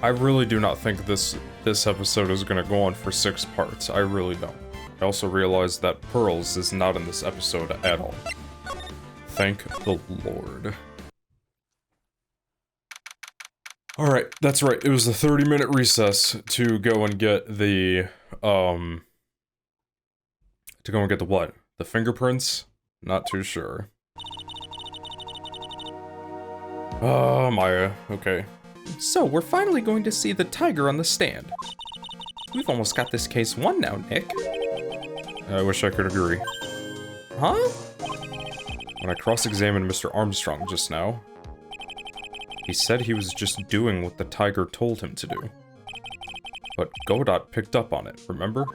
I really do not think this episode is gonna go on for 6 parts. I really don't. I also realized that Pearls is not in this episode at all. Thank the Lord. Alright, that's right. It was a 30-minute recess to go and get the, to go and get the what? The fingerprints? Not too sure. Oh, Maya. Okay. So, we're finally going to see the tiger on the stand. We've almost got this case won now, Nick. I wish I could agree. Huh? When I cross-examined Mr. Armstrong just now, he said he was just doing what the tiger told him to do. But Godot picked up on it, remember?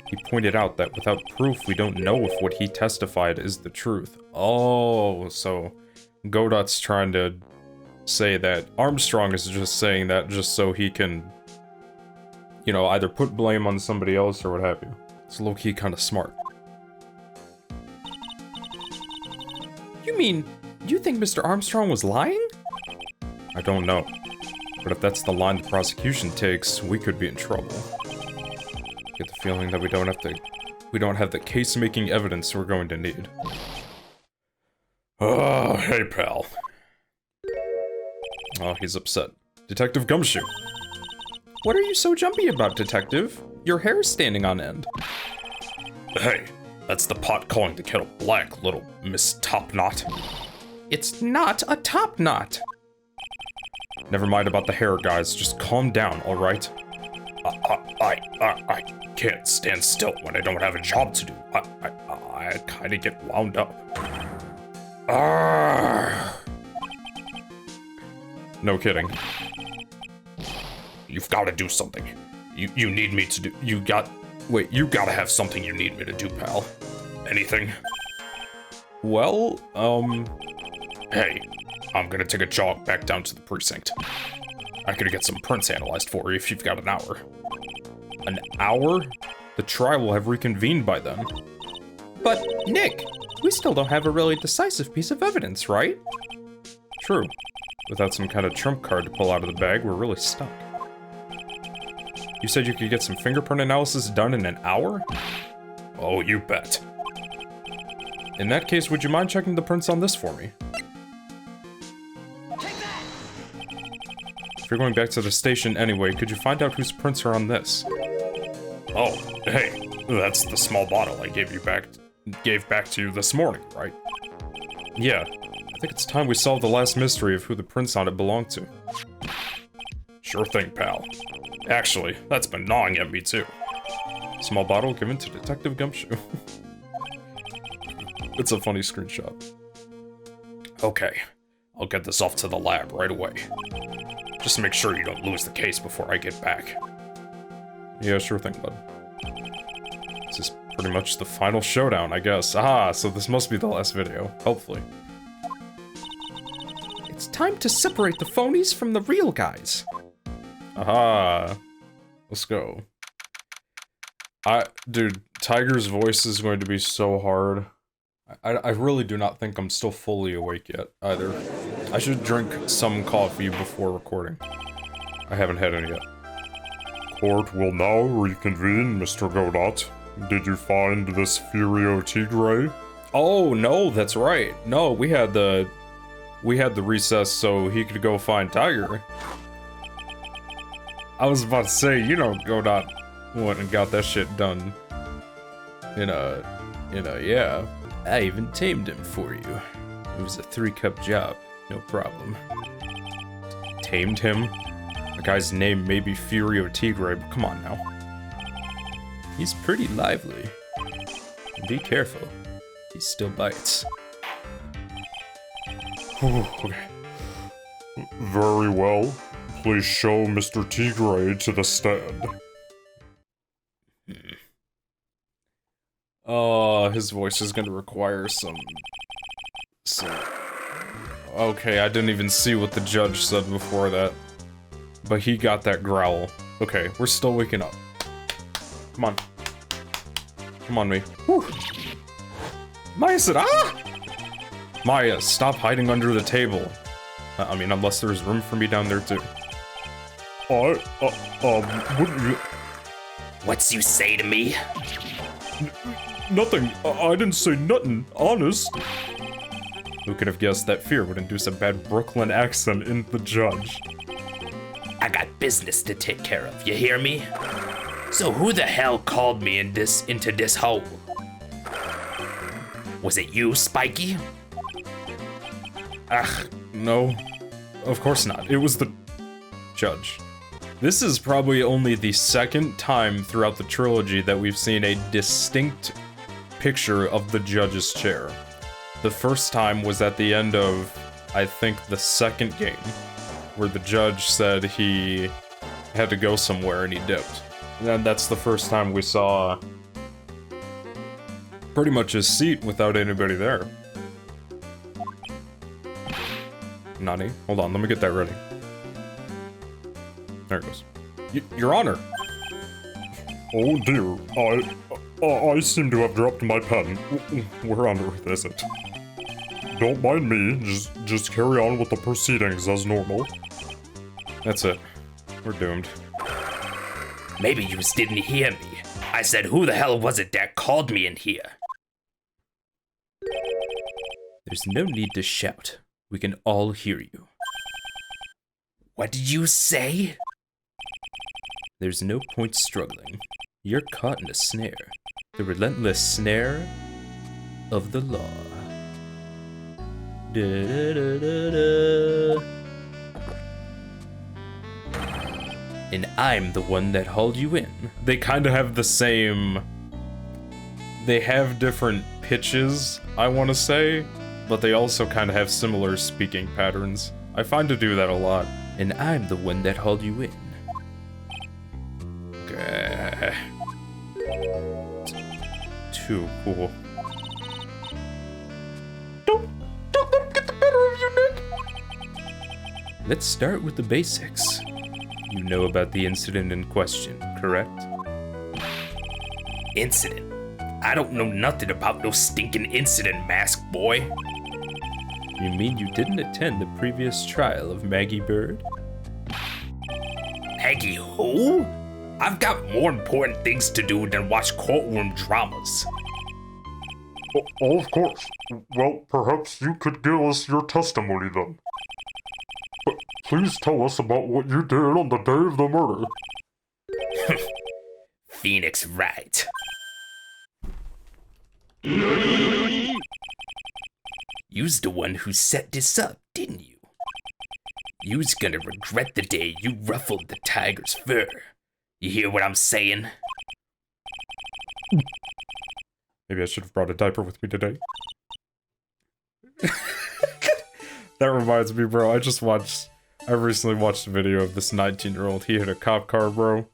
He pointed out that without proof, we don't know if what he testified is the truth. Oh, so Godot's trying to say that Armstrong is just saying that just so he can, you know, either put blame on somebody else or what have you. It's low-key kind of smart. You mean, you think Mr. Armstrong was lying? I don't know. But if that's the line the prosecution takes, we could be in trouble. Get the feeling that we don't have the case-making evidence we're going to need. Oh, hey pal. Oh, he's upset. Detective Gumshoe. What are you so jumpy about, Detective? Your hair's standing on end. Hey, that's the pot calling the kettle black, little Miss Topknot. It's not a top knot. Never mind about the hair, guys. Just calm down, alright? I can't stand still when I don't have a job to do. I kinda get wound up. No kidding. You've gotta do something. You need me to do- you gotta have something you need me to do, pal. Anything? Well, Hey, I'm gonna take a jog back down to the precinct. I could get some prints analyzed for you if you've got an hour. An hour? The trial will have reconvened by then. But, Nick, we still don't have a really decisive piece of evidence, right? True. Without some kind of trump card to pull out of the bag, we're really stuck. You said you could get some fingerprint analysis done in an hour? Oh, you bet. In that case, would you mind checking the prints on this for me? If you're going back to the station anyway, could you find out whose prints are on this? Oh, hey, that's the small bottle I gave back to you this morning, right? Yeah, I think it's time we solve the last mystery of who the prints on it belong to. Sure thing, pal. Actually, that's been gnawing at me too. Small bottle given to Detective Gumshoe. It's a funny screenshot. Okay, I'll get this off to the lab right away. Just make sure you don't lose the case before I get back. Yeah, sure thing, bud. This is pretty much the final showdown, I guess. Ah, so this must be the last video. Hopefully. It's time to separate the phonies from the real guys. Aha. Let's go. Dude, Tiger's voice is going to be so hard. I really do not think I'm still fully awake yet, either. I should drink some coffee before recording. I haven't had any yet. Court will now reconvene, Mr. Godot. Did you find this Furio Tigre? Oh, no, that's right. No, we had the recess so he could go find Tiger. I was about to say, you know, Godot went and got that shit done yeah. I even tamed him for you. It was a 3-cup job, no problem. Tamed him? The guy's name may be Furio Tigre, but come on now. He's pretty lively. Be careful. He still bites. Okay. Very well. Please show Mr. Tigre to the stand. His voice is gonna require some... Okay, I didn't even see what the judge said before that. But he got that growl. Okay, we're still waking up. Come on. Come on, me. Whew. Maya said, ah! Maya, stop hiding under the table. I mean, unless there's room for me down there too. Wouldn't you... What's you say to me? Nothing. I didn't say nothing, honest. Who could have guessed that fear would induce a bad Brooklyn accent in the judge? I got business to take care of, you hear me? So who the hell called me into this hole? Was it you, Spiky? No. Of course not. It was the judge. This is probably only the second time throughout the trilogy that we've seen a distinct picture of the judge's chair. The first time was at the end of, I think, the second game, where the judge said he had to go somewhere and he dipped. And that's the first time we saw pretty much his seat without anybody there. Nani, hold on, let me get that ready. There it goes. Your Honor! Oh dear, I seem to have dropped my pen. Where on earth is it? Don't mind me, just carry on with the proceedings as normal. That's it. We're doomed. Maybe you just didn't hear me. I said, who the hell was it that called me in here? There's no need to shout. We can all hear you. What did you say? There's no point struggling. You're caught in a snare. The relentless snare of the law. Da-da-da-da-da. And I'm the one that hauled you in. They kind of have the same... They have different pitches, I want to say, but they also kind of have similar speaking patterns. I find to do that a lot. And I'm the one that hauled you in. Okay. Too cool. Don't let him get the better of you, Nick! Let's start with the basics. You know about the incident in question, correct? Incident? I don't know nothing about no stinking incident, mask boy. You mean you didn't attend the previous trial of Maggie Bird? Maggie who? I've got more important things to do than watch courtroom dramas. Oh, of course. Well, perhaps you could give us your testimony then. But please tell us about what you did on the day of the murder. Phoenix Wright. You's the one who set this up, didn't you? You's gonna regret the day you ruffled the tiger's fur. You hear what I'm saying? Maybe I should have brought a diaper with me today. That reminds me, bro, I recently watched a video of this 19-year-old. He hit a cop car, bro.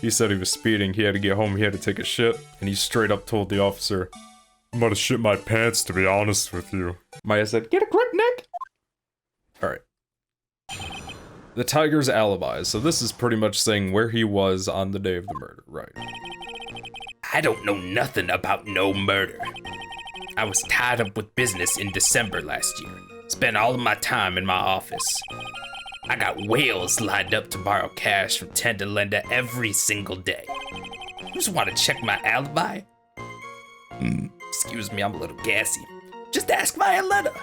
He said he was speeding, he had to get home, he had to take a shit, and he straight up told the officer, "I'm gonna shit my pants, to be honest with you." Maya said, "Get a grip, Nick!" Alright. The tiger's alibi, so this is pretty much saying where he was on the day of the murder, right? I don't know nothing about no murder. I was tied up with business in December last year. Spent all of my time in my office. I got whales lined up to borrow cash from Ted and Linda every single day. You just want to check my alibi? Excuse me, I'm a little gassy. Just ask Violetta.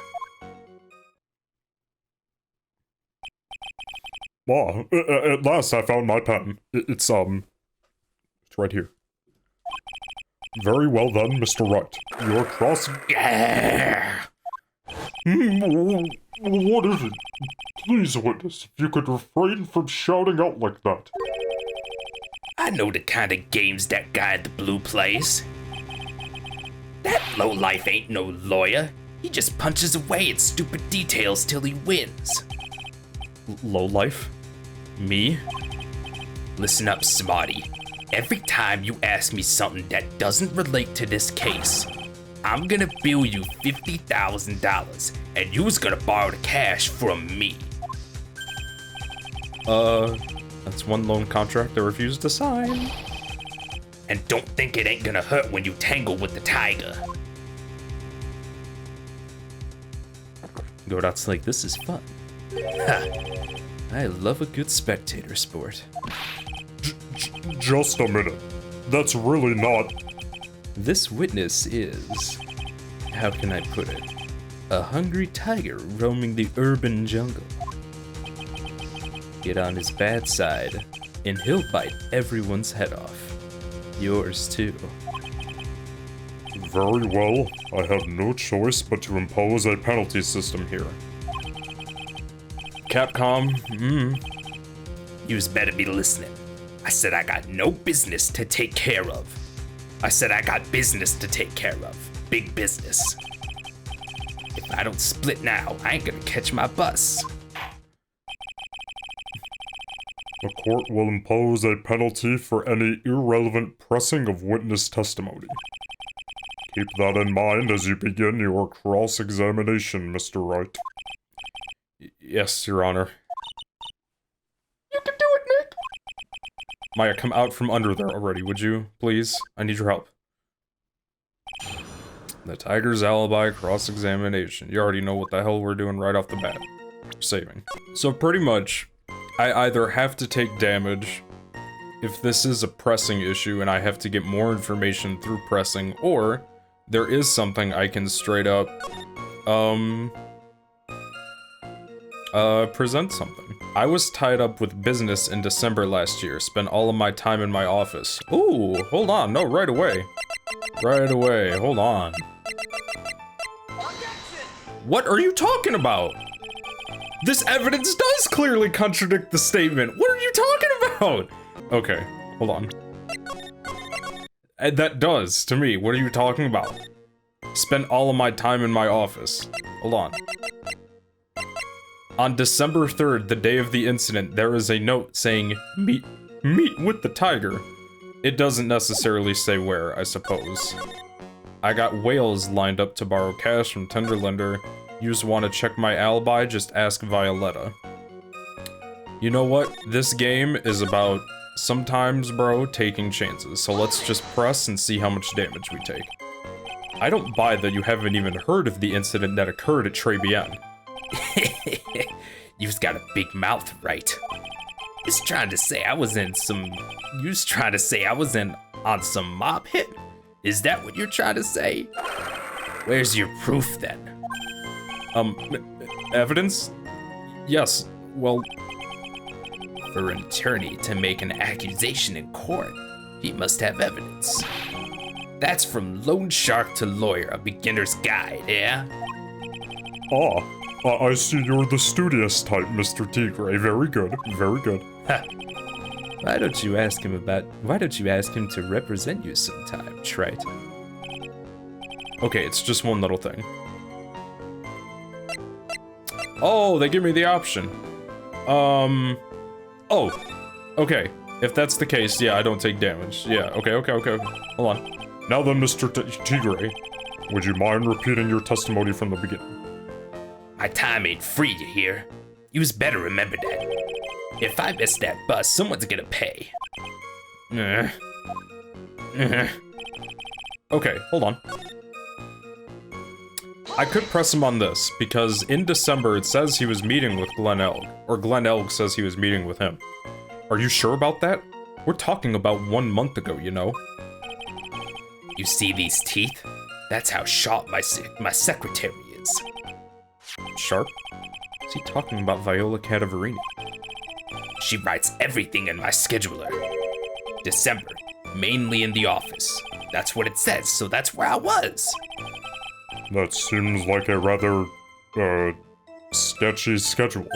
At last I found my pen. It's right here. Very well then, Mr. Wright. You're crossing... Yeah. What is it? Please, witness, if you could refrain from shouting out like that. I know the kind of games that guy at the Blue plays. That lowlife ain't no lawyer. He just punches away at stupid details till he wins. Lowlife? Me? Listen up, Smarty. Every time you ask me something that doesn't relate to this case, I'm gonna bill you $50,000, and you's gonna borrow the cash from me. That's one loan contract I refused to sign. And don't think it ain't gonna hurt when you tangle with the tiger. Godot's like, this is fun. I love a good spectator sport. Just a minute. That's really not... This witness is, how can I put it, a hungry tiger roaming the urban jungle. Get on his bad side, and he'll bite everyone's head off. Yours too. Very well. I have no choice but to impose a penalty system here. Capcom, Yous better be listening. I said I got no business to take care of. I said I got business to take care of. Big business. If I don't split now, I ain't gonna catch my bus. The court will impose a penalty for any irrelevant pressing of witness testimony. Keep that in mind as you begin your cross-examination, Mr. Wright. yes, Your Honor. You can do it, Nick! Maya, come out from under there already, would you? Please? I need your help. The tiger's alibi cross-examination. You already know what the hell we're doing right off the bat. Saving. So pretty much, I either have to take damage if this is a pressing issue and I have to get more information through pressing, or there is something I can straight up, present something. I was tied up with business in December last year, spent all of my time in my office. Ooh, hold on, no, right away. Right away, hold on. What are you talking about? This evidence does clearly contradict the statement. What are you talking about? Okay, hold on. And that does, to me. What are you talking about? Spent all of my time in my office. Hold on. On December 3rd, the day of the incident, there is a note saying, meet with the tiger. It doesn't necessarily say where, I suppose. I got whales lined up to borrow cash from Tenderlender. You just want to check my alibi, just ask Violetta. You know what? This game is about, sometimes, bro, taking chances. So let's just press and see how much damage we take. I don't buy that you haven't even heard of the incident that occurred at Tribulations. You've got a big mouth, right? You's trying to say I was in some... You's trying to say I was on some mob hit? Is that what you're trying to say? Where's your proof, then? Evidence? Yes, well... For an attorney to make an accusation in court, he must have evidence. That's from loan shark to lawyer, a beginner's guide, yeah? I see you're the studious type, Mr. Tigre. Very good, very good. Ha. Why don't you ask him to represent you sometime, Trite? Okay, it's just one little thing. Oh, they give me the option. Oh, okay. If that's the case, yeah, I don't take damage. Yeah, okay. Hold on. Now then, Mr. Tigre, would you mind repeating your testimony from the beginning? My time ain't free, you hear? You's better remember that. If I miss that bus, someone's gonna pay. Okay, hold on. I could press him on this, because in December it says he was meeting with Glenn Elg, or Glenn Elg says he was meeting with him. Are you sure about that? We're talking about 1 month ago, you know? You see these teeth? That's how sharp my secretary is. Sharp? Is he talking about Viola Cadaverini? She writes everything in my scheduler. December, mainly in the office. That's what it says, so that's where I was. That seems like a rather, sketchy schedule.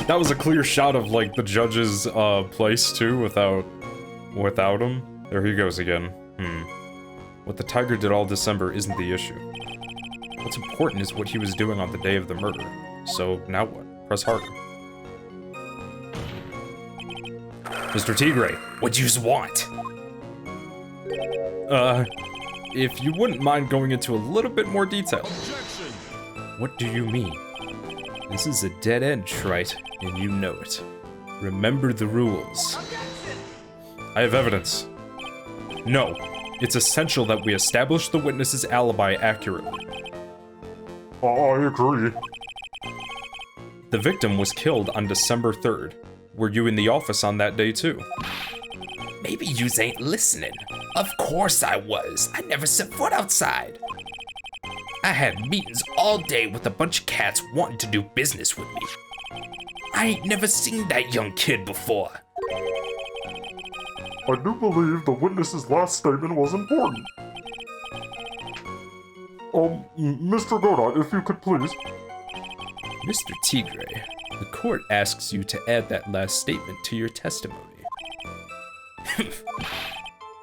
That was a clear shot of, like, the judge's, place, too, without him. There he goes again. What the tiger did all December isn't the issue. What's important is what he was doing on the day of the murder. So, now what? Press harder. Mr. Tigre, What yous want? if you wouldn't mind going into a little bit more detail. What do you mean? This is a dead end, Trite, and you know it. Remember the rules. I have evidence. No, it's essential that we establish the witness's alibi accurately. I agree. The victim was killed on December 3rd. Were you in the office on that day too? Maybe yous ain't listening. Of course I was. I never set foot outside. I had meetings all day with a bunch of cats wanting to do business with me. I ain't never seen that young kid before. I do believe the witness's last statement was important. Mr. Godot, if you could please. Mr. Tigre, the court asks you to add that last statement to your testimony.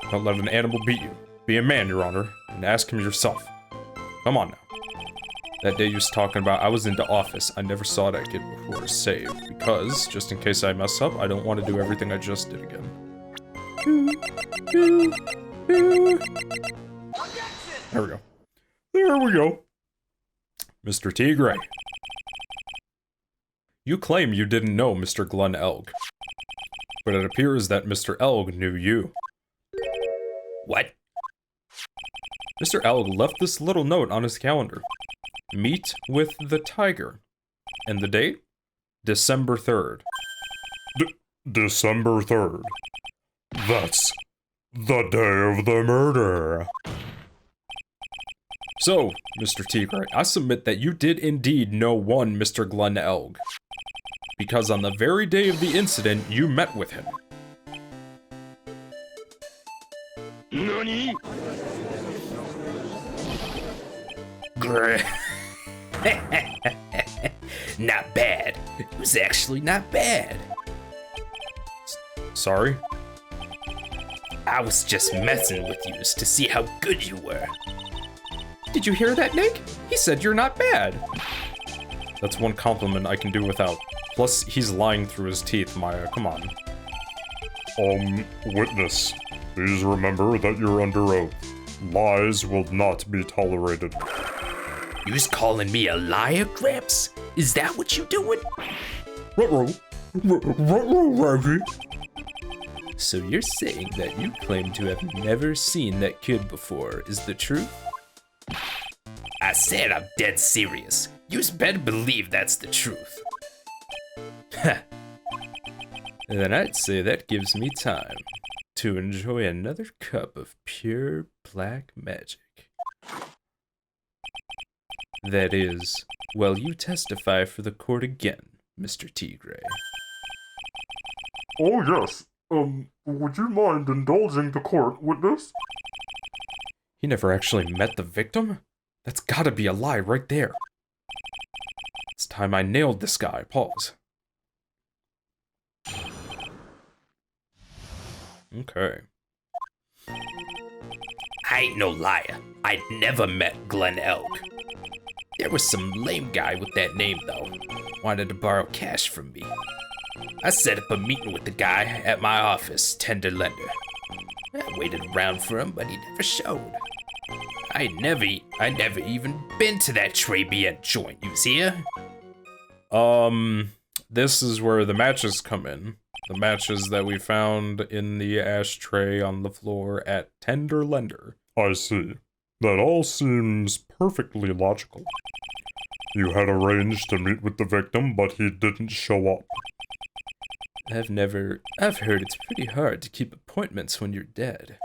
Don't let an animal beat you. Be a man, Your Honor, and ask him yourself. Come on now. That day you was talking about I was into office. I never saw that kid before. Save. Because, just in case I mess up, I don't want to do everything I just did again. There we go. There we go. Mr. Tigre. You claim you didn't know Mr. Glenn Elg. But it appears that Mr. Elg knew you. What? Mr. Elg left this little note on his calendar. Meet with the tiger. And the date? December 3rd. December 3rd. That's the day of the murder. So, Mr. Tigre, I submit that you did indeed know one Mr. Glenn Elg. Because on the very day of the incident, you met with him. NANI? Not bad. It was actually not bad. Sorry? I was just messing with yous to see how good you were. Did you hear that, Nick? He said you're not bad. That's one compliment I can do without. Plus, he's lying through his teeth, Maya. Come on. Witness, please remember that you're under oath. Lies will not be tolerated. Yous calling me a liar, Gramps? Is that what you doing? So you're saying that you claim to have never seen that kid before is the truth? I said I'm dead serious. Yous better believe that's the truth. Then I'd say that gives me time to enjoy another cup of pure black magic. That is, while you testify for the court again, Mr. Tigre. Oh yes, would you mind indulging the court, witness? He never actually met the victim? That's gotta be a lie right there. It's time I nailed this guy. Pause. Okay. I ain't no liar. I never met Glenn Elg. There was some lame guy with that name, though. Wanted to borrow cash from me. I set up a meeting with the guy at my office, Tender Lender. I waited around for him, but he never showed. I never even been to that Tribulations joint, you see ya? This is where the matches come in. The matches that we found in the ashtray on the floor at Tender Lender. I see. That all seems perfectly logical. You had arranged to meet with the victim, but he didn't show up. I've heard it's pretty hard to keep appointments when you're dead.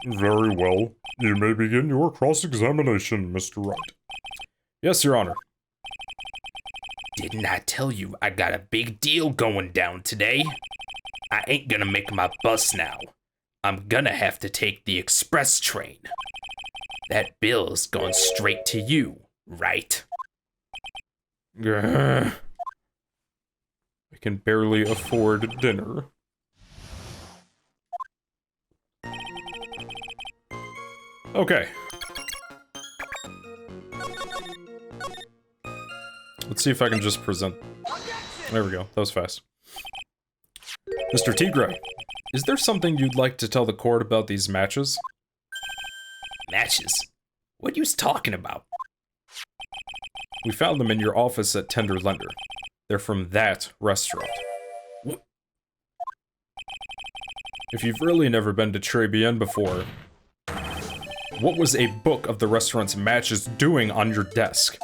Very well. You may begin your cross-examination, Mr. Wright. Yes, Your Honor. Didn't I tell you I got a big deal going down today? I ain't gonna make my bus now. I'm gonna have to take the express train. That bill's going straight to you, right? I can barely afford dinner. Okay. Let's see if I can just present. There we go. That was fast. Mr. Tigre, is there something you'd like to tell the court about these matches? Matches? What you talking about? We found them in your office at Tender Lender. They're from that restaurant. If you've really never been to Tribulations before, What was a book of the restaurant's matches doing on your desk?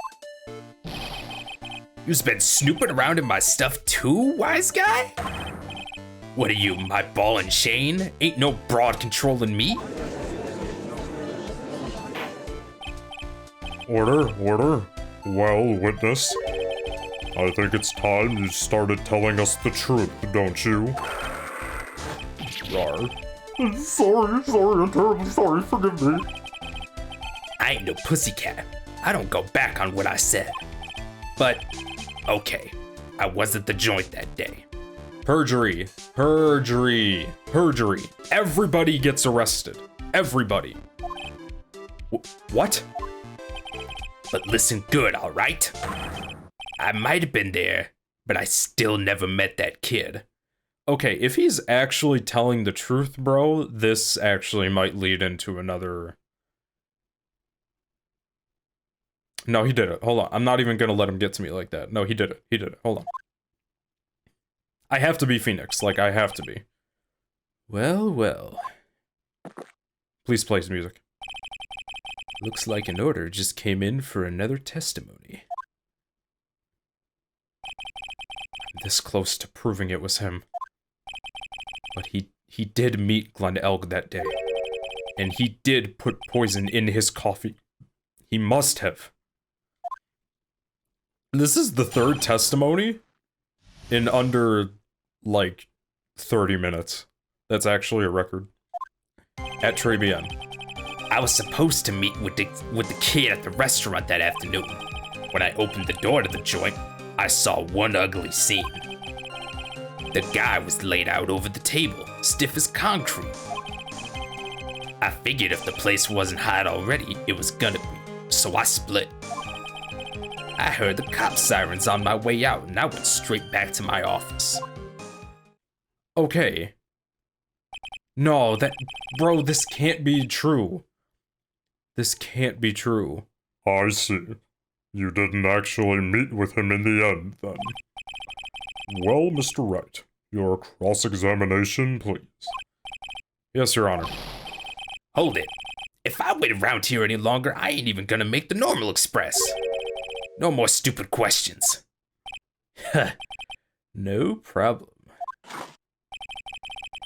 You've been snooping around in my stuff too, wise guy? What are you, my ball and chain? Ain't no broad controlling me. Order, order. Well, witness, I think it's time you started telling us the truth, don't you? Rar. Sorry, I'm terribly sorry, forgive me. I ain't no pussycat. I don't go back on what I said. But, okay, I was at the joint that day. Perjury. Perjury. Perjury. Everybody gets arrested. Everybody. What? But listen good, alright? I might have been there, but I still never met that kid. Okay, if he's actually telling the truth, bro, this actually might lead into another... No, he did it. Hold on. I'm not even gonna let him get to me like that. No, he did it. He did it. Hold on. I have to be Phoenix. Like, I have to be. Well, well. Please play his music. Looks like an order just came in for another testimony. I'm this close to proving it was him. But he did meet Glen Elg that day. And he did put poison in his coffee. He must have. This is the third testimony in under, like, 30 minutes. That's actually a record. At Tribulations. I was supposed to meet with the kid at the restaurant that afternoon. When I opened the door to the joint, I saw one ugly scene. The guy was laid out over the table, stiff as concrete. I figured if the place wasn't hot already, it was gonna be, so I split. I heard the cop sirens on my way out, and I went straight back to my office. Okay. No, bro, this can't be true. This can't be true. I see. You didn't actually meet with him in the end, then. Well, Mr. Wright, your cross-examination, please. Yes, Your Honor. Hold it. If I wait around here any longer, I ain't even gonna make the normal express. No more stupid questions. No problem.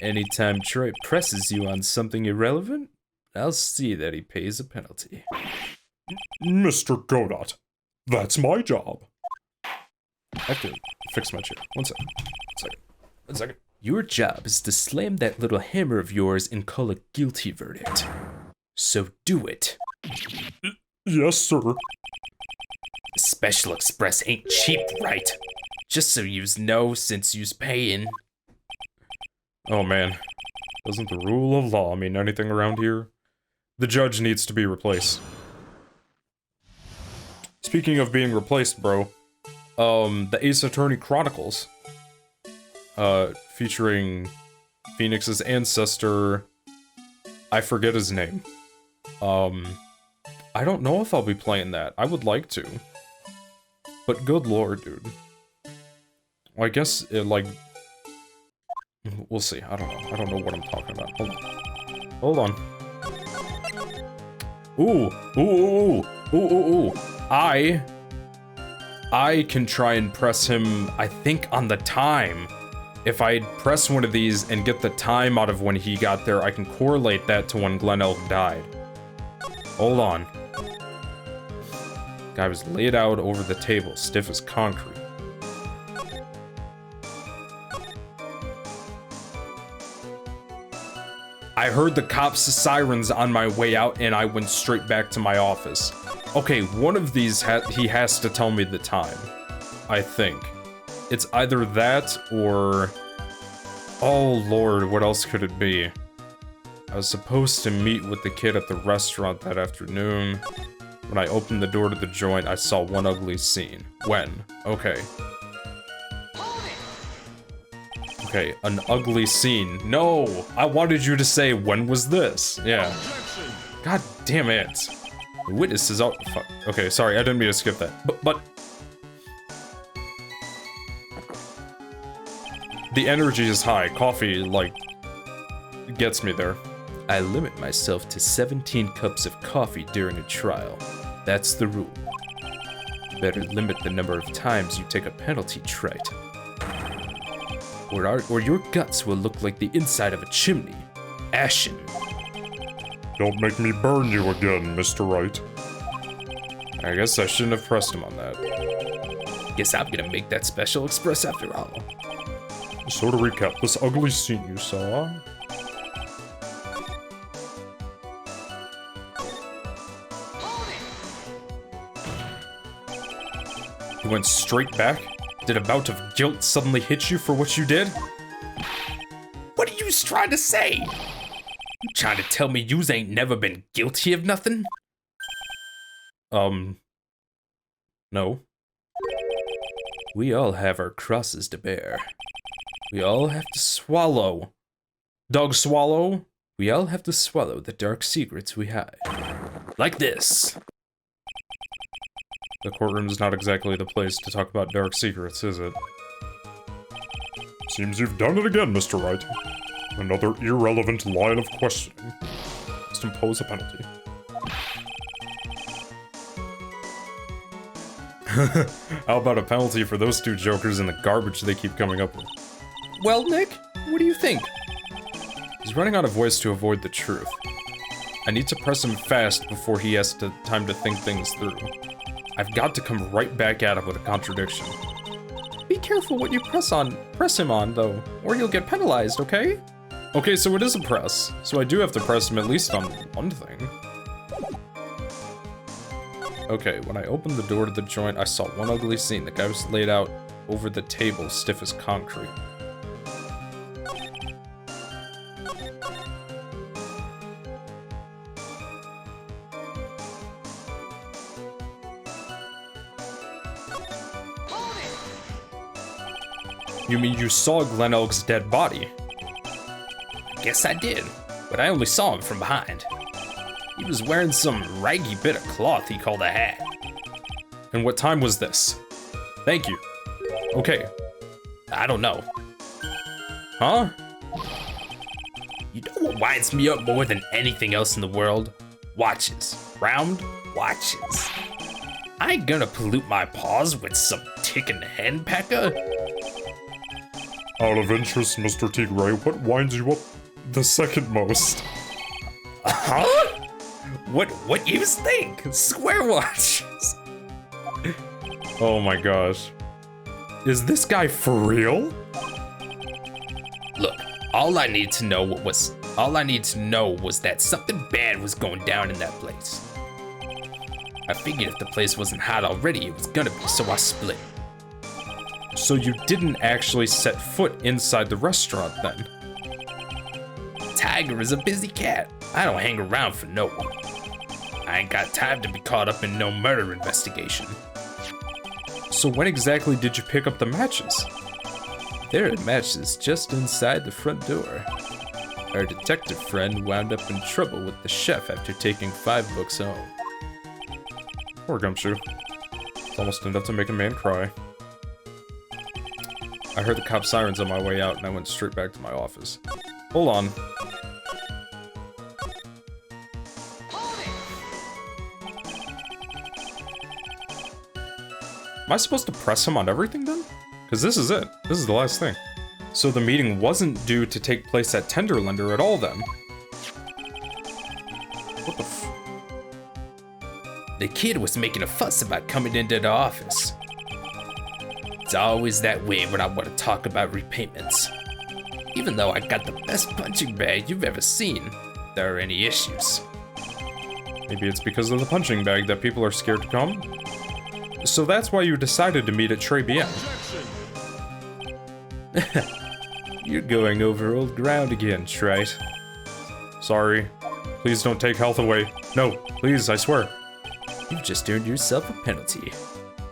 Anytime Troy presses you on something irrelevant, I'll see that he pays a penalty. Mr. Godot, that's my job. I have to fix my chair. One second. Your job is to slam that little hammer of yours and call a guilty verdict. So do it. Yes, sir. Special Express ain't cheap, right? Just so yous know, since yous paying. Oh man. Doesn't the rule of law mean anything around here? The judge needs to be replaced. Speaking of being replaced, bro. The Ace Attorney Chronicles. Featuring Phoenix's ancestor. I forget his name. I don't know if I'll be playing that. I would like to. But good lord, dude. Well, I guess it, like... We'll see. I don't know. I don't know what I'm talking about. Hold on. Ooh. I can try and press him, I think, on the time. If I press one of these and get the time out of when he got there, I can correlate that to when Glen Elg died. Hold on. Guy was laid out over the table, stiff as concrete. I heard the cops' sirens on my way out, and I went straight back to my office. Okay, one of these, he has to tell me the time. I think. It's either that, or... Oh lord, what else could it be? I was supposed to meet with the kid at the restaurant that afternoon. When I opened the door to the joint, I saw one ugly scene. When? Okay. Okay, an ugly scene. No! I wanted you to say, when was this? Yeah. God damn it. The witness is out. Fuck. Okay, sorry, I didn't mean to skip that. But... The energy is high. Coffee, like, gets me there. I limit myself to 17 cups of coffee during a trial. That's the rule. Better limit the number of times you take a penalty, trite. Or your guts will look like the inside of a chimney. Ashen. Don't make me burn you again, Mr. Wright. I guess I shouldn't have pressed him on that. Guess I'm gonna make that special express after all. So to recap, this ugly scene you saw... You went straight back? Did a bout of guilt suddenly hit you for what you did? What are you trying to say? You trying to tell me yous ain't never been guilty of nothing? No. We all have our crosses to bear. We all have to swallow. Dog swallow? We all have to swallow the dark secrets we hide. Like this. The courtroom's not exactly the place to talk about dark secrets, is it? Seems you've done it again, Mr. Wright. Another irrelevant line of questioning. Just impose a penalty. How about a penalty for those two jokers and the garbage they keep coming up with? Well, Nick, what do you think? He's running out of voice to avoid the truth. I need to press him fast before he has time to think things through. I've got to come right back at him with a contradiction. Be careful what you press him on, though, or you'll get penalized, okay? Okay, so it is a press, so I do have to press him at least on one thing. Okay, when I opened the door to the joint, I saw one ugly scene. The guy was laid out over the table, stiff as concrete. You mean you saw Glenn Elk's dead body? Guess I did, but I only saw him from behind. He was wearing some raggy bit of cloth he called a hat. And what time was this? Thank you. Okay. I don't know. Huh? You know what winds me up more than anything else in the world? Watches. Round watches. I ain't gonna pollute my paws with some ticking hen pecker. Out of interest, Mr. Tigre, what winds you up the second most? Huh? What you think? Square watches. Oh my gosh. Is this guy for real? Look, all I need to know was that something bad was going down in that place. I figured if the place wasn't hot already, it was gonna be, so I split. So you didn't actually set foot inside the restaurant then? Tiger is a busy cat. I don't hang around for no one. I ain't got time to be caught up in no murder investigation. So when exactly did you pick up the matches? There are matches just inside the front door. Our detective friend wound up in trouble with the chef after taking 5 books home. Poor Gumshoe. It's almost enough to make a man cry. I heard the cop sirens on my way out and I went straight back to my office. Hold on. Am I supposed to press him on everything then? Because this is it. This is the last thing. So the meeting wasn't due to take place at Tenderlander at all then. What the f- The kid was making a fuss about coming into the office. It's always that way when I want to talk about repayments. Even though I got the best punching bag you've ever seen, there are any issues. Maybe it's because of the punching bag that people are scared to come? So that's why you decided to meet at Trey BM. You're going over old ground again, Trite. Sorry. Please don't take health away. No, please, I swear. You've just earned yourself a penalty.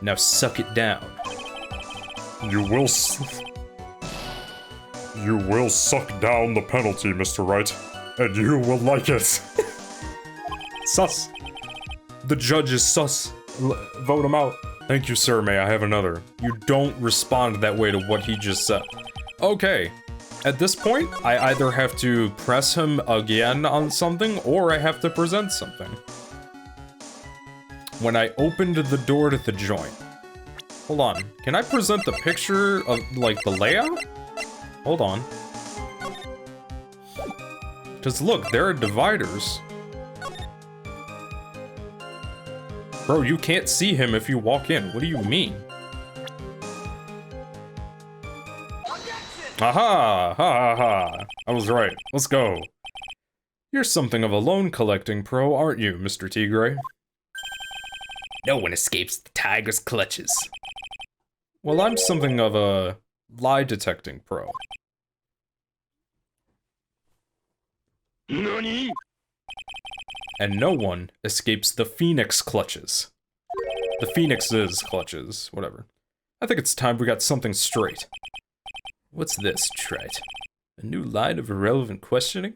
Now suck it down. You will suck down the penalty, Mr. Wright, and you will like it. Sus. The judge is sus. Vote him out. Thank you, sir. May I have another? You don't respond that way to what he just said. Okay. At this point, I either have to press him again on something, or I have to present something. When I opened the door to the joint. Hold on, can I present the picture of, like, the layout? Hold on. Because look, there are dividers. Bro, you can't see him if you walk in. What do you mean? Aha! Ha ha ha! I was right. Let's go. You're something of a loan collecting pro, aren't you, Mr. Tigre? No one escapes the tiger's clutches. Well, I'm something of a lie detecting pro. NANI?! And no one escapes the Phoenix clutches. The Phoenix's clutches, whatever. I think it's time we got something straight. What's this, Trite? A new line of irrelevant questioning?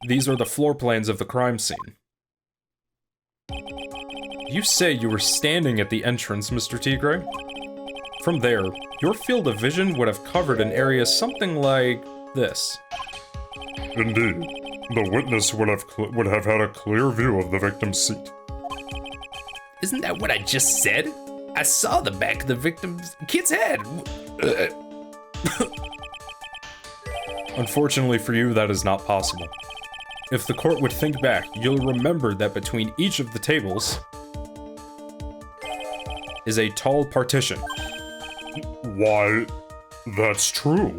These are the floor plans of the crime scene. You say you were standing at the entrance, Mr. Tigre? From there, your field of vision would have covered an area something like this. Indeed, the witness would have had a clear view of the victim's seat. Isn't that what I just said? I saw the back of the victim's kid's head. Unfortunately for you, that is not possible. If the court would think back, you'll remember that between each of the tables is a tall partition. Why, that's true.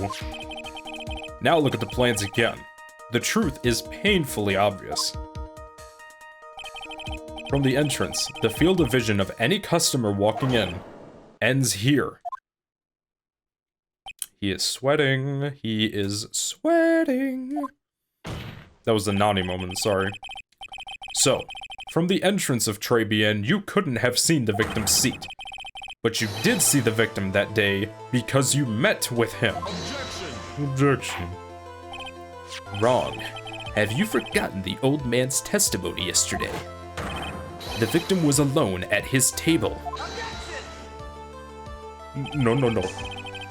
Now look at the plans again. The truth is painfully obvious. From the entrance, the field of vision of any customer walking in ends here. He is sweating. He is sweating. That was the Nani moment, sorry. So, from the entrance of Tribien, you couldn't have seen the victim's seat. But you did see the victim that day because you met with him. Objection. Wrong. Have you forgotten the old man's testimony yesterday? The victim was alone at his table. No.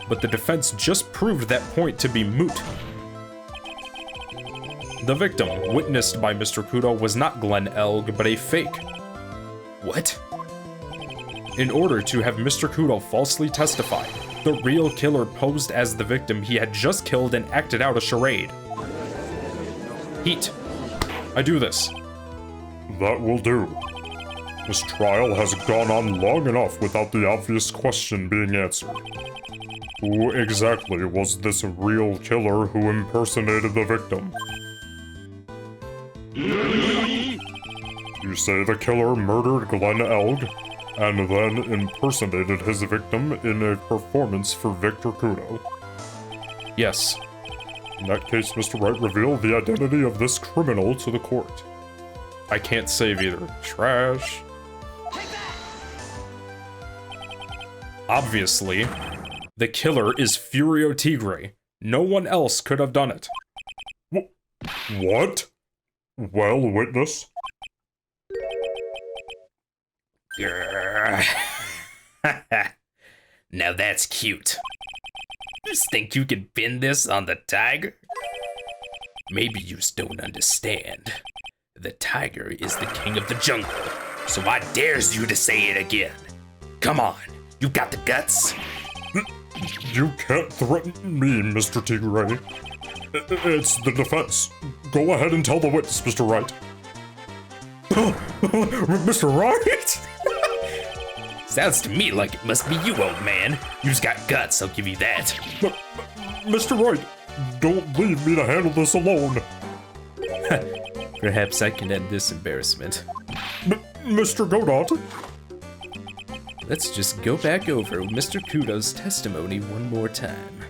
But the defense just proved that point to be moot. The victim, witnessed by Mr. Kudo, was not Glenn Elg, but a fake. What? In order to have Mr. Kudo falsely testify, the real killer posed as the victim he had just killed and acted out a charade. Heat. I do this. That will do. This trial has gone on long enough without the obvious question being answered. Who exactly was this real killer who impersonated the victim? You say the killer murdered Glenn Elg, and then impersonated his victim in a performance for Victor Kudo. Yes. In that case, Mr. Wright revealed the identity of this criminal to the court. I can't save either. Trash. Obviously, the killer is Furio Tigre. No one else could have done it. What? Well, witness? Now that's cute. Just think you can pin this on the tiger? Maybe you just don't understand. The tiger is the king of the jungle, so I dares you to say it again. Come on, you got the guts? You can't threaten me, Mr. Tigre. It's the defense. Go ahead and tell the witness, Mr. Wright. Mr. Wright? Sounds to me like it must be you, old man. You just got guts, I'll give you that. Mr. Wright, don't leave me to handle this alone. Perhaps I can end this embarrassment. Mr. Godot? Let's just go back over Mr. Kudo's testimony one more time.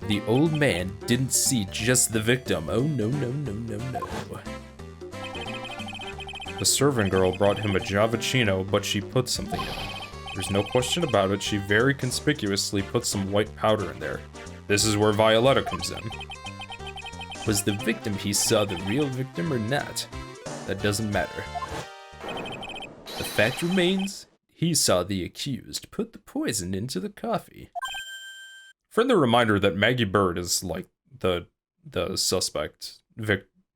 The old man didn't see just the victim. Oh, no. The servant girl brought him a Javachino, but she put something in it. There's no question about it, she very conspicuously put some white powder in there. This is where Violetta comes in. Was the victim he saw the real victim or not? That doesn't matter. The fact remains, he saw the accused put the poison into the coffee. Friendly reminder that Maggie Bird is, like, the suspect,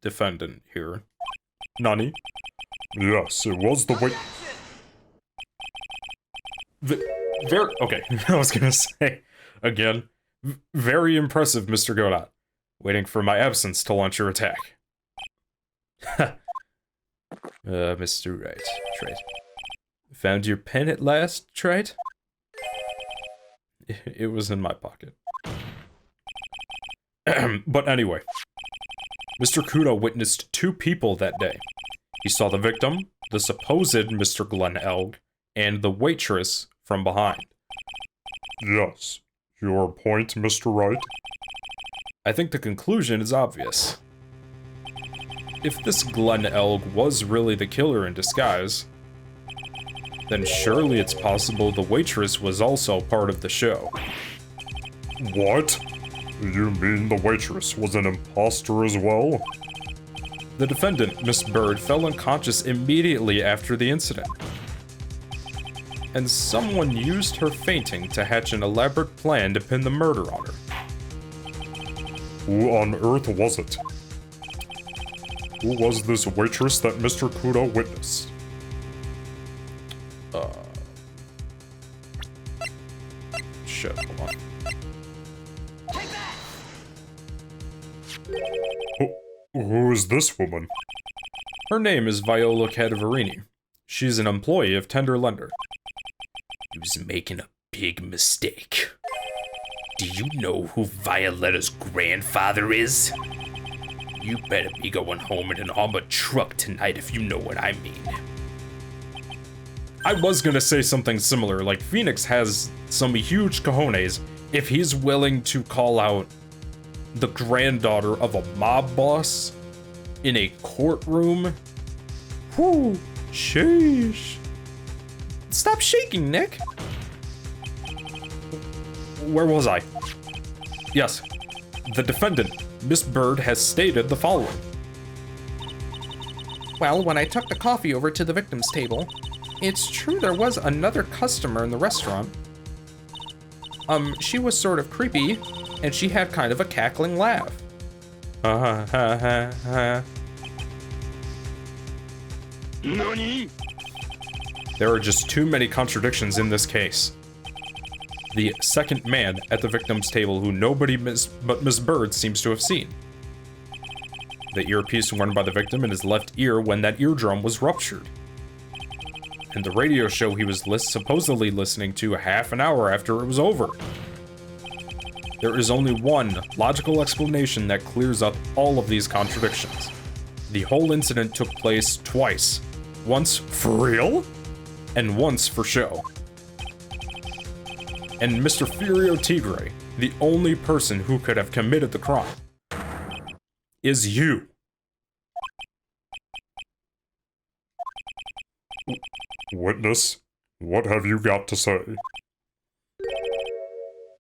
defendant here. Nani? Yes, it was the wait. Okay, I was gonna say, again, very impressive, Mr. Godot. Waiting for my absence to launch your attack. Mr. Wright, Trite. Found your pen at last, Trite? It was in my pocket. But anyway, Mr. Kudo witnessed 2 people that day. He saw the victim, the supposed Mr. Glenn Elg, and the waitress from behind. Yes. Your point, Mr. Wright? I think the conclusion is obvious. If this Glenn Elg was really the killer in disguise, then surely it's possible the waitress was also part of the show. What? You mean the waitress was an imposter as well? The defendant, Miss Bird, fell unconscious immediately after the incident. And someone used her fainting to hatch an elaborate plan to pin the murder on her. Who on earth was it? Who was this waitress that Mr. Kudo witnessed? Shit, hold on. Who is this woman? Her name is Viola Cadaverini. She's an employee of Tender Lender. He was making a big mistake. Do you know who Violetta's grandfather is? You better be going home in an armored truck tonight if you know what I mean. I was gonna say something similar, like Phoenix has some huge cojones if he's willing to call out the granddaughter of a mob boss in a courtroom. Whew, sheesh. Stop shaking, Nick. Where was I? Yes, the defendant, Miss Bird, has stated the following. Well, when I took the coffee over to the victim's table, it's true there was another customer in the restaurant. She was sort of creepy, and she had kind of a cackling laugh. Ha ha ha ha. Nani? There are just too many contradictions in this case. The second man at the victim's table who nobody but Miss Bird seems to have seen. The earpiece worn by the victim in his left ear when that eardrum was ruptured. And the radio show he was supposedly listening to a half an hour after it was over. There is only one logical explanation that clears up all of these contradictions. The whole incident took place twice. Once for real, and once for show. And Mr. Furio Tigre, the only person who could have committed the crime, is you. Witness, what have you got to say?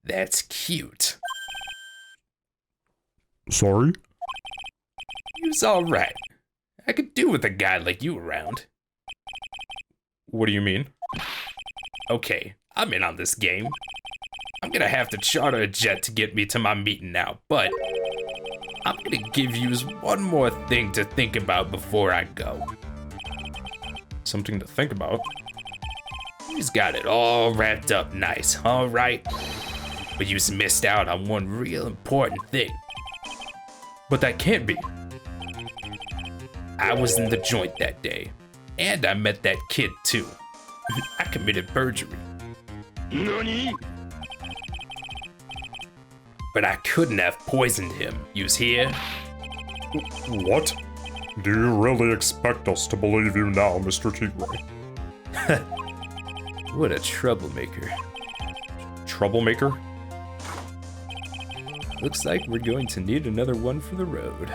That's cute. Sorry? He was alright. I could do with a guy like you around. What do you mean? Okay, I'm in on this game. I'm gonna have to charter a jet to get me to my meeting now, but I'm gonna give you one more thing to think about before I go. Something to think about. He's got it all wrapped up nice, alright? But you missed out on one real important thing. But that can't be. I was in the joint that day, and I met that kid too. I committed perjury. Nani? But I couldn't have poisoned him. You's here? What? Do you really expect us to believe you now, Mr. Tigre? What a troublemaker. Troublemaker? Looks like we're going to need another one for the road.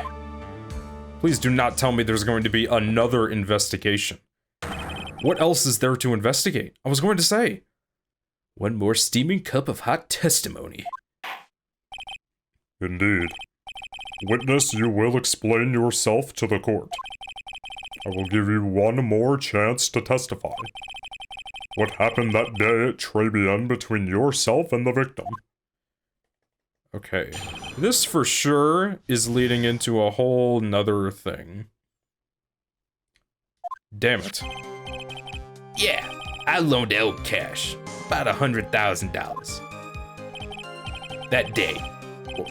Please do not tell me there's going to be another investigation. What else is there to investigate? I was going to say. One more steaming cup of hot testimony. Indeed. Witness, you will explain yourself to the court. I will give you one more chance to testify. What happened that day at Tribulations between yourself and the victim? Okay. This for sure is leading into a whole nother thing. Damn it. Yeah, I loaned Elk cash, about $100,000. That day,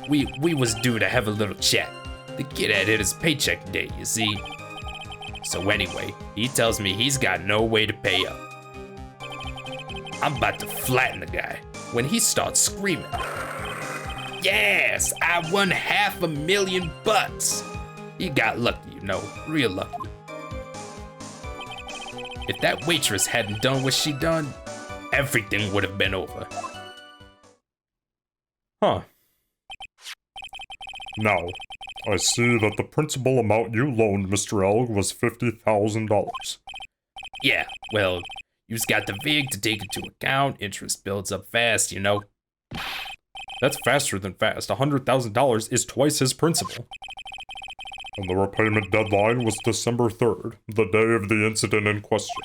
we was due to have a little chat. The kid had hit his paycheck day, you see. So anyway, he tells me he's got no way to pay up. I'm about to flatten the guy when he starts screaming. Yes, I won $500,000. He got lucky, you know, real lucky. If that waitress hadn't done what she done, everything would have been over. Huh. Now, I see that the principal amount you loaned Mr. Elg was $50,000. Yeah, well, you've got the VIG to take into account, interest builds up fast, you know. That's faster than fast. $100,000 is twice his principal. And the repayment deadline was December 3rd, the day of the incident in question.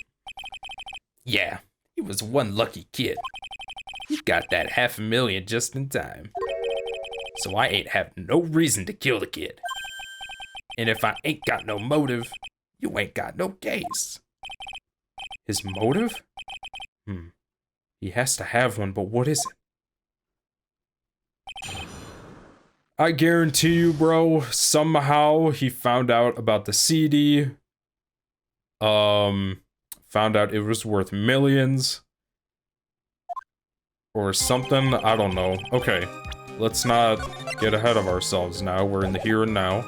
Yeah, he was one lucky kid. He got that $500,000 just in time. So I ain't have no reason to kill the kid. And if I ain't got no motive, you ain't got no case. His motive? He has to have one, but what is it? I guarantee you, bro, somehow he found out about the CD. Found out it was worth millions. Or something, I don't know. Okay, let's not get ahead of ourselves now. We're in the here and now.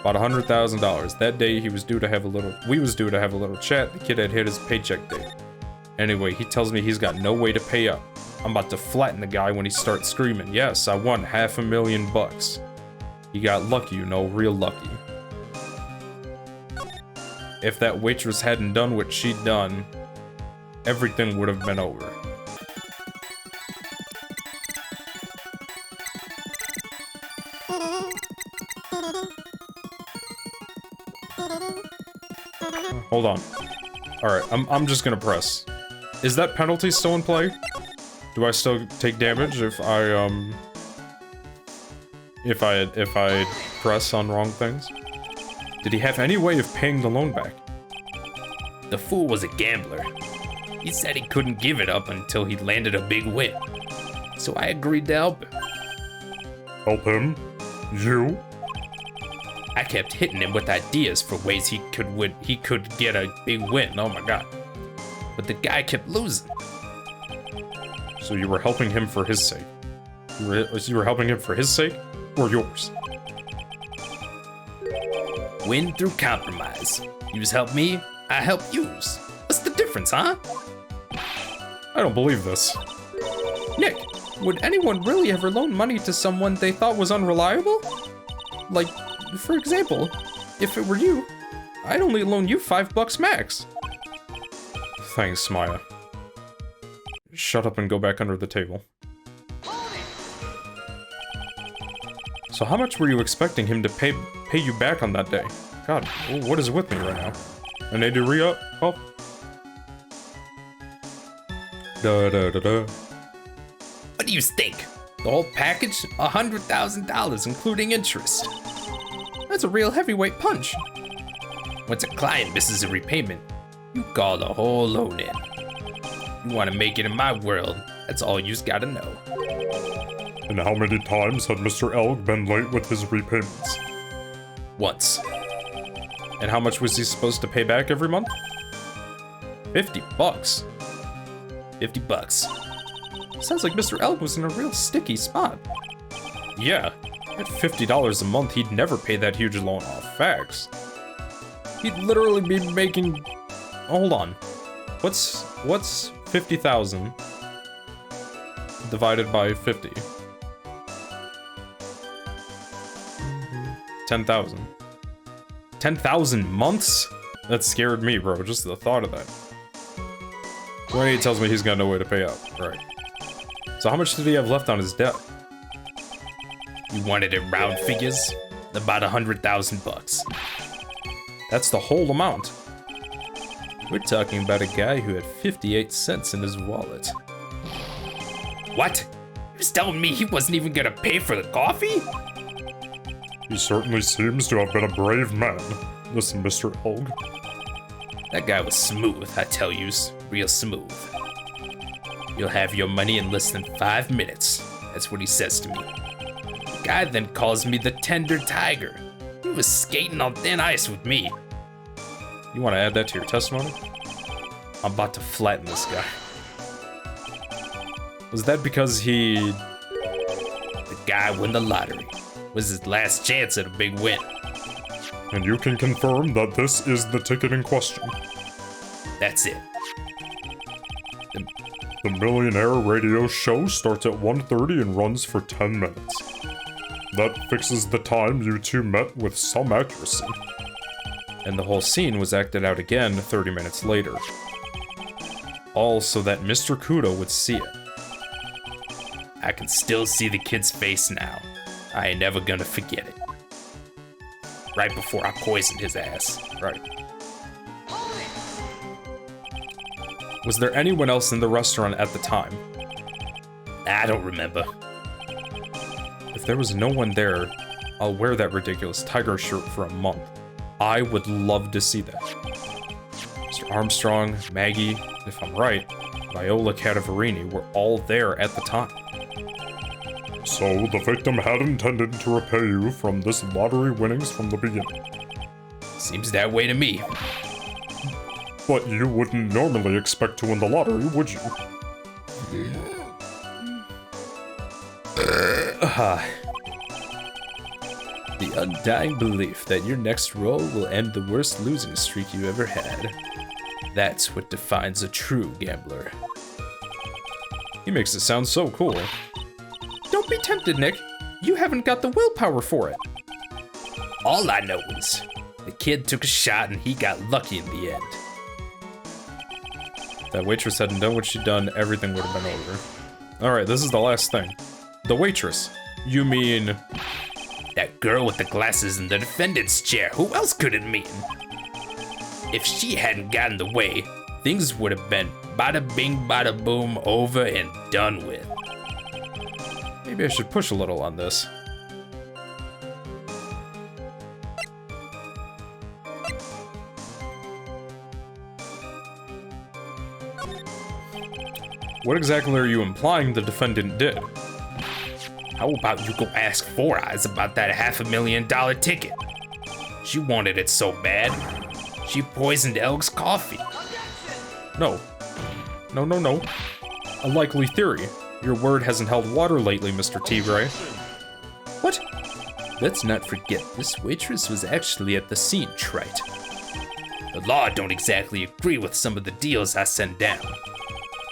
About $100,000. That day we was due to have a little chat. The kid had hit his paycheck date. Anyway, he tells me he's got no way to pay up. I'm about to flatten the guy when he starts screaming. Yes, I won $500,000. He got lucky, you know, real lucky. If that waitress hadn't done what she'd done, everything would have been over. Hold on. Alright, I'm just gonna press. Is that penalty still in play? Do I still take damage if I press on wrong things? Did he have any way of paying the loan back? The fool was a gambler. He said he couldn't give it up until he landed a big win. So I agreed to help him. Help him? You? I kept hitting him with ideas for ways he could get a big win. Oh my god. But the guy kept losing. So you were helping him for his sake. You were helping him for his sake or yours? Win through compromise. Yous help me, I help yous. What's the difference, huh? I don't believe this. Nick, would anyone really ever loan money to someone they thought was unreliable? Like, for example, if it were you, I'd only loan you $5 max. Thanks, Maya. Shut up and go back under the table. So how much were you expecting him to pay you back on that day? God, what is with me right now? I need to re-up? Oh. Da-da-da-da. What do you think? The whole package? $100,000, including interest. That's a real heavyweight punch. Once a client misses a repayment, you call the whole loan in. You want to make it in my world, that's all you's gotta know. And how many times had Mr. Elg been late with his repayments? Once. And how much was he supposed to pay back every month? $50. $50. Sounds like Mr. Elk was in a real sticky spot. Yeah, at $50 a month, he'd never pay that huge loan off. Facts. He'd literally be making... Hold on. What's 50,000 divided by 50? 10,000. 10,000 months? That scared me, bro. Just the thought of that. When he tells me he's got no way to pay up. Right. So how much did he have left on his debt? You wanted it round figures? About $100,000. That's the whole amount. We're talking about a guy who had 58 cents in his wallet. What? was telling me he wasn't even gonna pay for the coffee? He certainly seems to have been a brave man, this Mr. Elg. That guy was smooth, I tell yous. Real smooth. You'll have your money in less than 5 minutes. That's what he says to me. The guy then calls me the Tender Tiger. He was skating on thin ice with me. You want to add that to your testimony? I'm about to flatten this guy. Was that because he... The guy won the lottery. Was his last chance at a big win. And you can confirm that this is the ticket in question. That's it. The Millionaire Radio Show starts at 1:30 and runs for 10 minutes. That fixes the time you two met with some accuracy. And the whole scene was acted out again 30 minutes later. All so that Mr. Kudo would see it. I can still see the kid's face now. I ain't never gonna forget it. Right before I poisoned his ass. Right. Was there anyone else in the restaurant at the time? I don't remember. If there was no one there, I'll wear that ridiculous tiger shirt for a month. I would love to see that. Mr. Armstrong, Maggie, if I'm right, Viola Cadaverini were all there at the time. So the victim had intended to repay you from this lottery winnings from the beginning. Seems that way to me. But you wouldn't normally expect to win the lottery, would you? The undying belief that your next roll will end the worst losing streak you ever had. That's what defines a true gambler. He makes it sound so cool. Don't be tempted, Nick. You haven't got the willpower for it. All I know is the kid took a shot and he got lucky in the end. If that waitress hadn't done what she'd done, everything would have been over. Alright, this is the last thing. The waitress. You mean... That girl with the glasses in the defendant's chair. Who else could it mean? If she hadn't gotten the way, things would have been bada bing bada boom, over and done with. Maybe I should push a little on this. What exactly are you implying the defendant did? How about you go ask Four Eyes about that $500,000 ticket? She wanted it so bad, she poisoned Elg's coffee. No. No. A likely theory. Your word hasn't held water lately, Mr. Tigre. What? Let's not forget, this waitress was actually at the scene, trite. The law don't exactly agree with some of the deals I send down.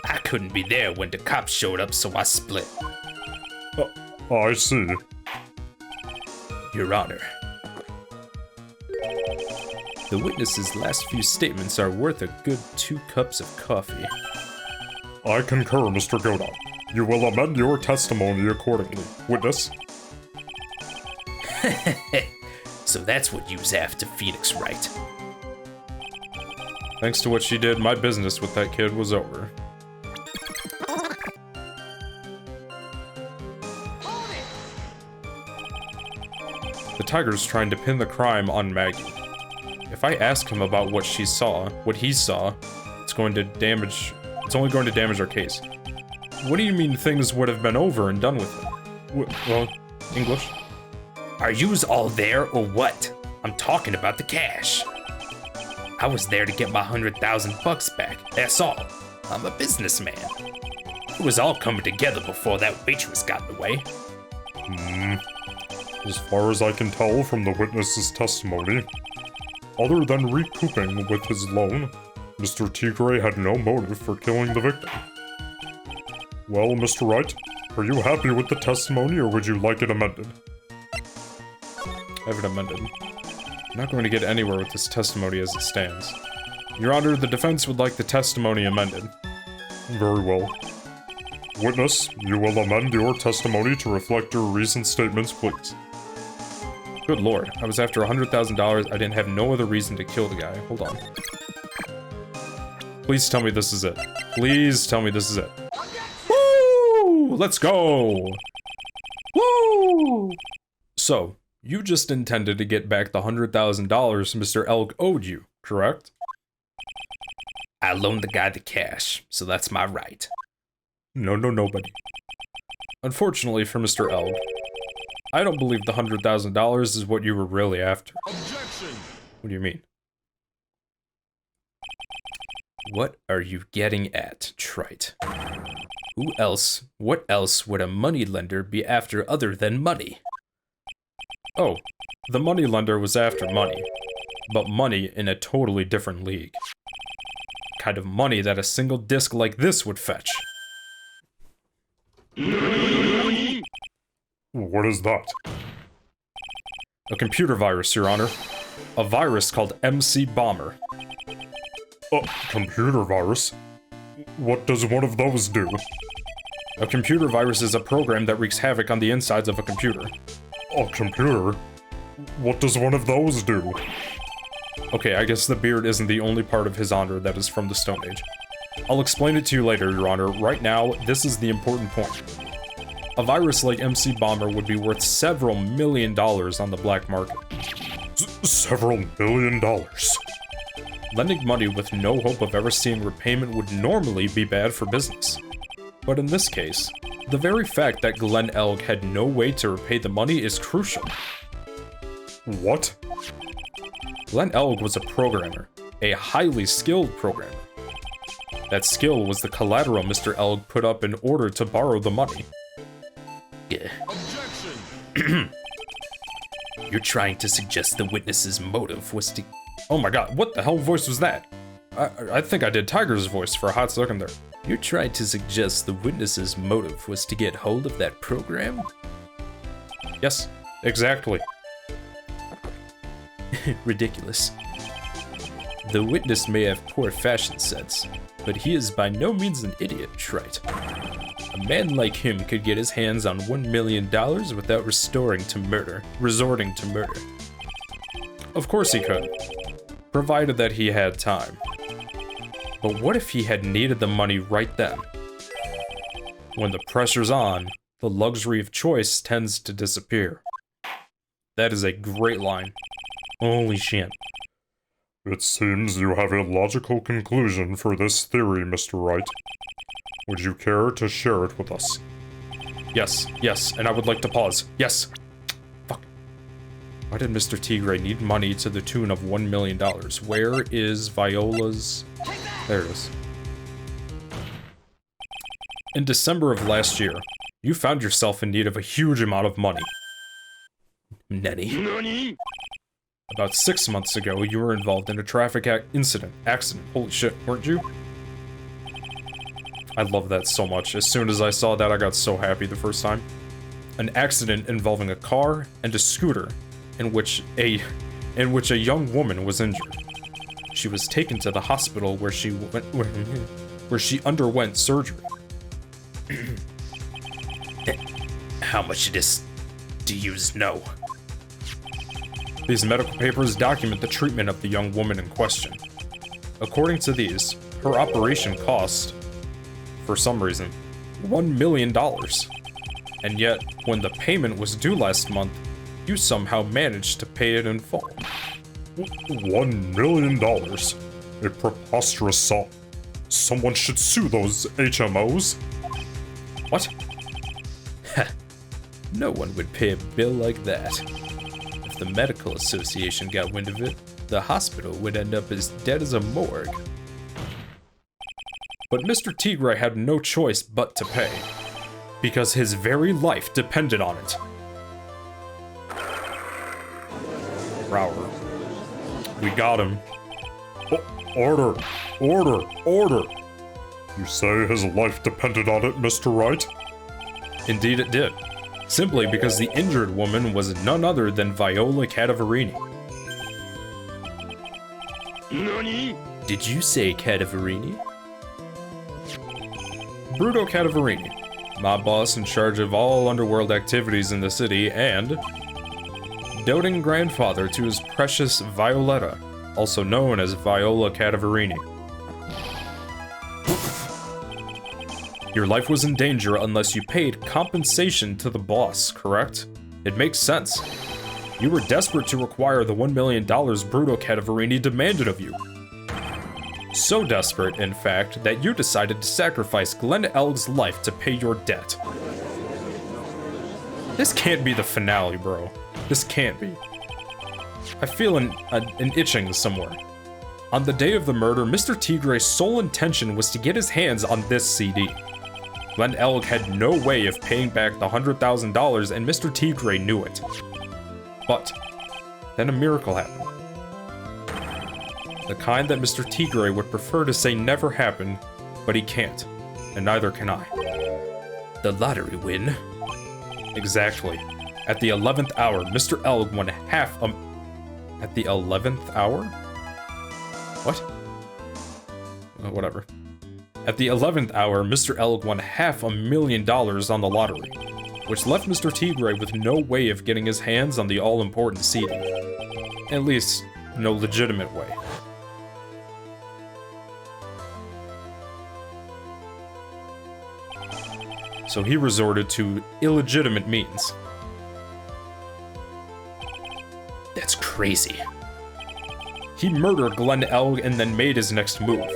I couldn't be there when the cops showed up, so I split. I see. Your Honor. The witness's last few statements are worth a good 2 cups of coffee. I concur, Mr. Godot. You will amend your testimony accordingly. Witness? So that's what yous after, Phoenix, right? Thanks to what she did, my business with that kid was over. The tiger's trying to pin the crime on Maggie. If I ask him about what he saw, it's only going to damage our case. What do you mean things would have been over and done with it? Well, English? Are yous all there or what? I'm talking about the cash. I was there to get my $100,000 back, that's all. I'm a businessman. It was all coming together before that waitress got in the way. As far as I can tell from the witness's testimony, other than recouping with his loan, Mr. Tigre had no motive for killing the victim. Well, Mr. Wright, are you happy with the testimony or would you like it amended? Have it amended. I'm not going to get anywhere with this testimony as it stands. Your Honor, the defense would like the testimony amended. Very well. Witness, you will amend your testimony to reflect your recent statements, please. Good lord, I was after $100,000, I didn't have no other reason to kill the guy. Hold on. Please tell me this is it. Please tell me this is it. Woo! let's go! Woo! So, you just intended to get back the $100,000 Mr. Elk owed you, correct? I loaned the guy the cash, so that's my right. No, buddy. Unfortunately for Mr. Elk, I don't believe the $100,000 is what you were really after. Objection! What do you mean? What are you getting at, Trite? What else would a moneylender be after other than money? Oh, the moneylender was after money, but money in a totally different league. Kind of money that a single disc like this would fetch. What is that? A computer virus, Your Honor. A virus called MC Bomber. A computer virus? What does one of those do? A computer virus is a program that wreaks havoc on the insides of a computer. A computer? What does one of those do? Okay, I guess the beard isn't the only part of his honor that is from the Stone Age. I'll explain it to you later, Your Honor. Right now, this is the important point. A virus like MC Bomber would be worth several $1 million on the black market. Several $1 million? Lending money with no hope of ever seeing repayment would normally be bad for business. But in this case, the very fact that Glenn Elg had no way to repay the money is crucial. What? Glenn Elg was a programmer, a highly skilled programmer. That skill was the collateral Mr. Elg put up in order to borrow the money. Objection! You're trying to suggest the witness's motive was to... Oh my god, what the hell voice was that? I think I did Tiger's voice for a hot second there. You're trying to suggest the witness's motive was to get hold of that program? Yes, exactly. Ridiculous. The witness may have poor fashion sense, but he is by no means an idiot, Trite. A man like him could get his hands on $1 million without resorting to murder. Of course he could, provided that he had time. But what if he had needed the money right then? When the pressure's on, the luxury of choice tends to disappear. That is a great line. Holy shit. It seems you have a logical conclusion for this theory, Mr. Wright. Would you care to share it with us? Yes, and I would like to pause. Yes. Fuck. Why did Mr. Tigre need money to the tune of $1 million? Where is Viola's... There it is. In December of last year, you found yourself in need of a huge amount of money. Nani? About 6 months ago, you were involved in a traffic accident. Holy shit, weren't you? I love that so much. As soon as I saw that, I got so happy the first time. An accident involving a car and a scooter, in which a young woman was injured. She was taken to the hospital where she underwent surgery. How much do you know? These medical papers document the treatment of the young woman in question. According to these, her operation cost, for some reason, $1 million. And yet, when the payment was due last month, you somehow managed to pay it in full. $1 million? A preposterous sum. Someone should sue those HMOs. What? No one would pay a bill like that. If the medical association got wind of it, the hospital would end up as dead as a morgue. But Mr. Tigre had no choice but to pay, because his very life depended on it. Rower. We got him. Order! You say his life depended on it, Mr. Wright? Indeed it did. Simply because the injured woman was none other than Viola Cadaverini. Nani? Did you say Cadaverini? Bruto Cadaverini, mob boss in charge of all underworld activities in the city, and doting grandfather to his precious Violetta, also known as Viola Cadaverini. Your life was in danger unless you paid compensation to the boss, correct? It makes sense. You were desperate to acquire the $1 million Bruto Cadaverini demanded of you. So desperate, in fact, that you decided to sacrifice Glenn Elg's life to pay your debt. This can't be the finale, bro. This can't be. I feel an itching somewhere. On the day of the murder, Mr. Tigre's sole intention was to get his hands on this CD. Glenn Elg had no way of paying back the $100,000, and Mr. Tigre knew it. But then a miracle happened. The kind that Mr. Tigre would prefer to say never happened, but he can't, and neither can I. The lottery win. Exactly. At the 11th hour, Mr. Elg won half a... At the 11th hour? What? Whatever. At the 11th hour, Mr. Elg won $500,000 on the lottery, which left Mr. Tigre with no way of getting his hands on the all-important CD. At least, no legitimate way. So he resorted to illegitimate means. That's crazy. He murdered Glenn Elg and then made his next move,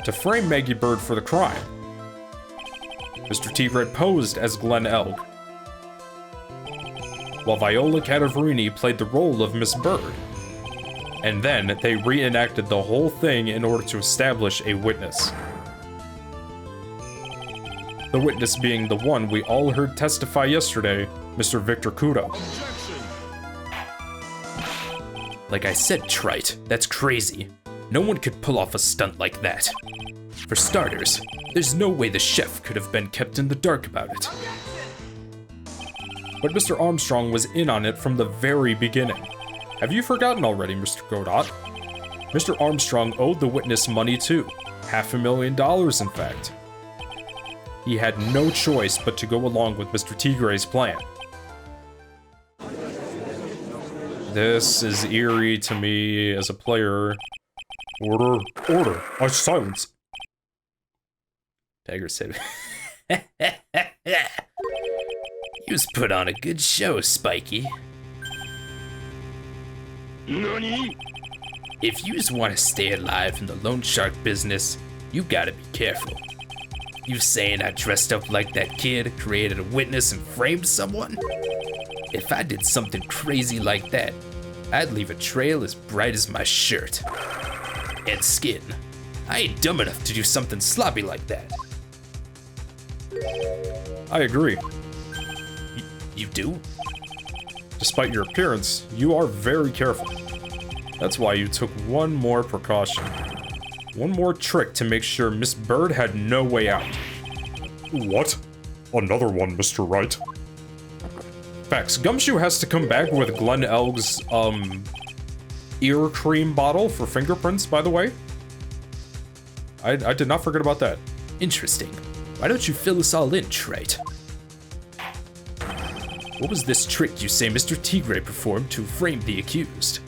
to frame Maggie Bird for the crime. Mr. Tigre posed as Glenn Elg, while Viola Cadaverini played the role of Miss Bird. And then they reenacted the whole thing in order to establish a witness. The witness being the one we all heard testify yesterday, Mr. Victor Kudo. Like I said, Trite, that's crazy. No one could pull off a stunt like that. For starters, there's no way the chef could have been kept in the dark about it. But Mr. Armstrong was in on it from the very beginning. Have you forgotten already, Mr. Godot? Mr. Armstrong owed the witness money too. $500,000, in fact. He had no choice but to go along with Mr. Tigre's plan. This is eerie to me as a player. Order, order, I silence. Tiger said, "You's put on a good show, Spiky. NANI? If yous want to stay alive in the loan shark business, you gotta be careful. You saying I dressed up like that kid, created a witness, and framed someone? If I did something crazy like that, I'd leave a trail as bright as my shirt. And skin. I ain't dumb enough to do something sloppy like that." I agree. You do? Despite your appearance, you are very careful. That's why you took one more precaution. One more trick to make sure Miss Bird had no way out. What? Another one, Mr. Wright. Facts. Gumshoe has to come back with Glenn Elg's, ear cream bottle for fingerprints, by the way. I did not forget about that. Interesting. Why don't you fill us all in, Trite? What was this trick you say Mr. Tigre performed to frame the accused?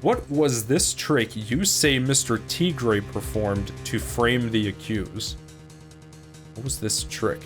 What was this trick you say Mr. Tigre performed to frame the accused? What was this trick?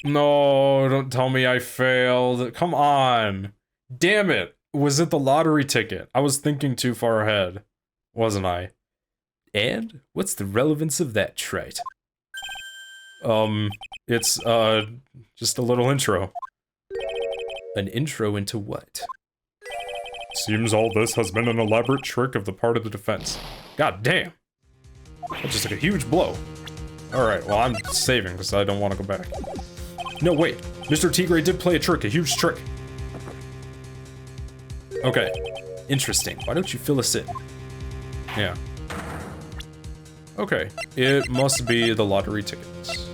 No, don't tell me I failed. Come on. Damn it. Was it the lottery ticket? I was thinking too far ahead, wasn't I? And what's the relevance of that, Trite? It's, just a little intro. An intro into what? Seems all this has been an elaborate trick of the part of the defense. God damn. That just took a huge blow. Alright, well, I'm saving because I don't want to go back. No, wait. Mr. Tigre did play a trick, a huge trick. Okay. Interesting. Why don't you fill us in? Yeah. Okay. It must be the lottery tickets.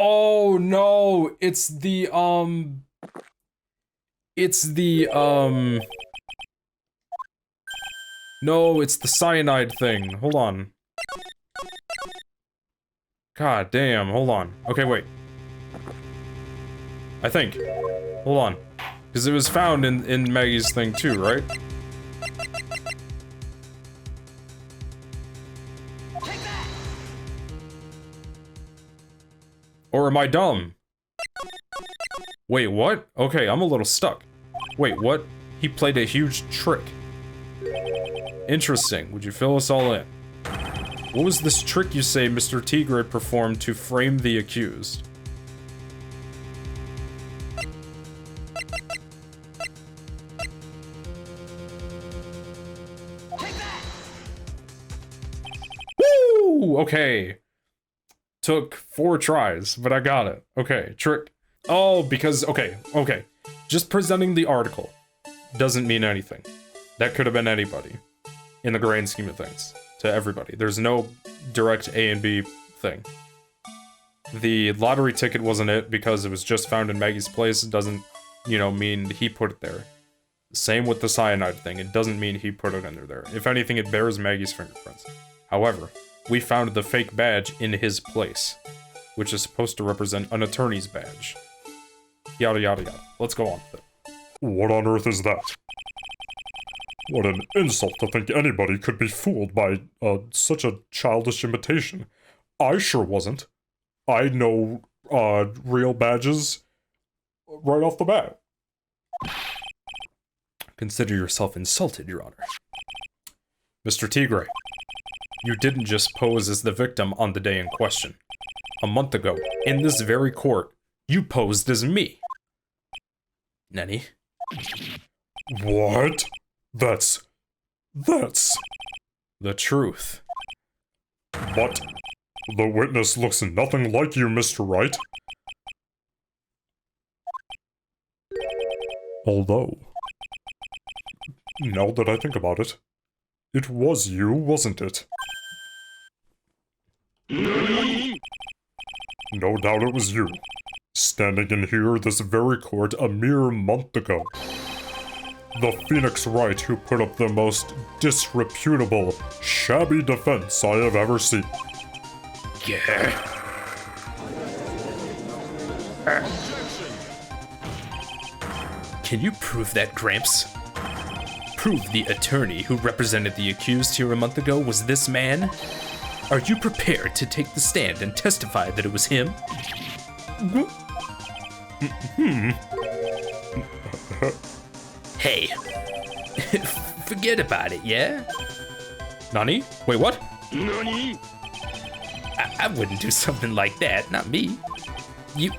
Oh no, it's the no, it's the cyanide thing. Hold on. God damn, hold on. Okay, wait. I think. Hold on. Because it was found in Maggie's thing too, right? Or am I dumb? Wait, what? Okay, I'm a little stuck. Wait, what? He played a huge trick. Interesting. Would you fill us all in? What was this trick you say Mr. Tigre performed to frame the accused? Woo! Okay. Took 4 tries, but I got it. Okay, trick. Oh, because, okay. Just presenting the article doesn't mean anything. That could have been anybody, in the grand scheme of things, to everybody. There's no direct A and B thing. The lottery ticket wasn't it because it was just found in Maggie's place. It doesn't, mean he put it there. Same with the cyanide thing. It doesn't mean he put it under there. If anything, it bears Maggie's fingerprints. However, we found the fake badge in his place, which is supposed to represent an attorney's badge. Yada yada yada. Let's go on with it. What on earth is that? What an insult to think anybody could be fooled by such a childish imitation. I sure wasn't. I know real badges right off the bat. Consider yourself insulted, Your Honor. Mr. Tigre, you didn't just pose as the victim on the day in question. A month ago, in this very court, you posed as me. Nani? What? That's the truth. But the witness looks nothing like you, Mr. Wright. Although, now that I think about it, it was you, wasn't it? No doubt it was you, standing in here this very court a mere month ago. The Phoenix Wright who put up the most disreputable, shabby defense I have ever seen. Yeah. Can you prove that, Gramps? Prove the attorney who represented the accused here a month ago was this man? Are you prepared to take the stand and testify that it was him? Hey, forget about it, yeah? Nani? Wait, what? Nani? I wouldn't do something like that, not me. You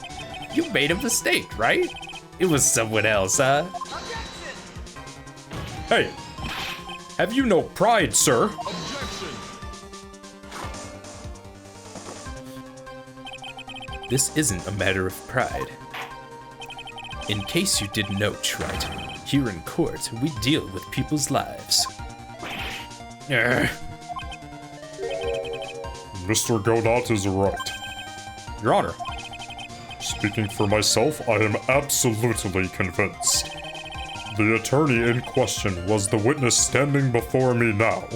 made a mistake, right? It was someone else, huh? Hey, have you no pride, sir? This isn't a matter of pride. In case you didn't know, Trite, here in court, we deal with people's lives. Mr. Godot is right. Your Honor. Speaking for myself, I am absolutely convinced. The attorney in question was the witness standing before me now.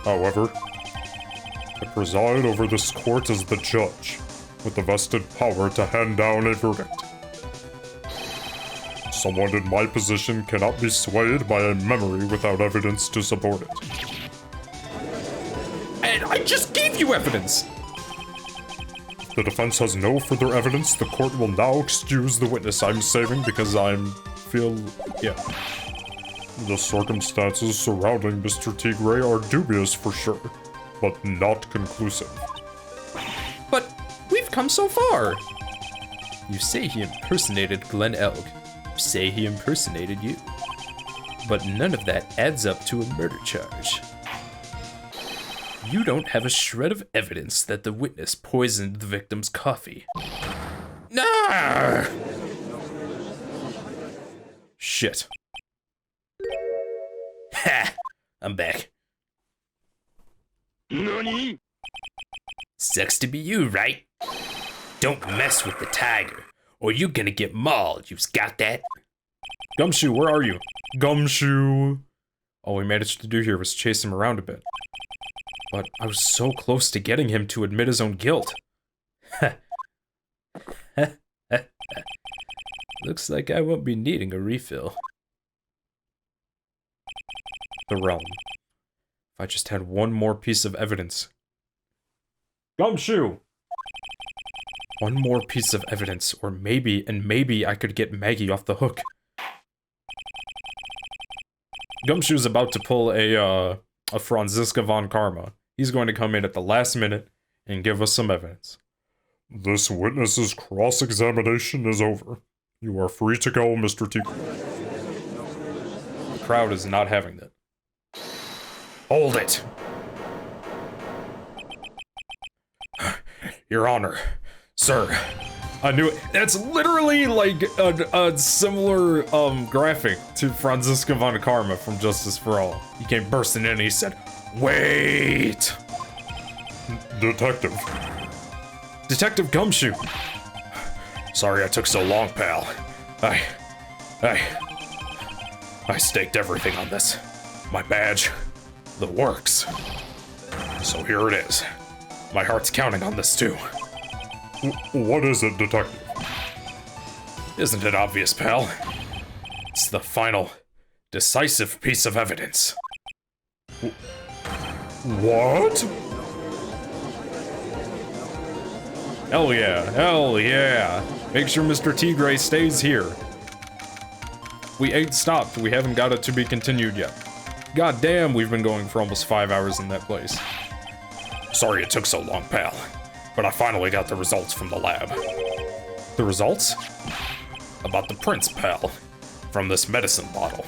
However, I preside over this court as the judge, with the vested power to hand down a verdict. Someone in my position cannot be swayed by a memory without evidence to support it. And I just gave you evidence! If the defense has no further evidence, the court will now excuse the witness I'm saving because yeah. The circumstances surrounding Mr. Tigre are dubious for sure, but not conclusive. But we've come so far! You say he impersonated Glenn Elg. You say he impersonated you. But none of that adds up to a murder charge. You don't have a shred of evidence that the witness poisoned the victim's coffee. Nah! Shit. Ha! I'm back. Nani? Sucks to be you, right? don't mess with the tiger, or you're gonna get mauled. You've got that? Gumshoe, where are you? Gumshoe! All we managed to do here was chase him around a bit. But I was so close to getting him to admit his own guilt. Looks like I won't be needing a refill. The realm. If I just had one more piece of evidence. Gumshoe! One more piece of evidence, or maybe I could get Maggie off the hook. Gumshoe's about to pull a Franziska von Karma. He's going to come in at the last minute and give us some evidence. This witness's cross-examination is over. You are free to go, Mr. Tigre. The crowd is not having that. Hold it. Your Honor, sir, I knew it. That's literally like a similar graphic to Franziska von Karma from Justice for All. He came bursting in and he said, "Wait!" Detective. Detective Gumshoe. Sorry I took so long, pal. I staked everything on this. My badge, the works. So here it is. My heart's counting on this too. What is it, Detective? Isn't it obvious, pal? It's the final, decisive piece of evidence. What? Hell yeah, hell yeah. Make sure Mr. Tigre stays here. We ain't stopped, we haven't got it to be continued yet. God damn, we've been going for almost 5 hours in that place. Sorry it took so long, pal, but I finally got the results from the lab. The results? About the prints, pal, from this medicine bottle.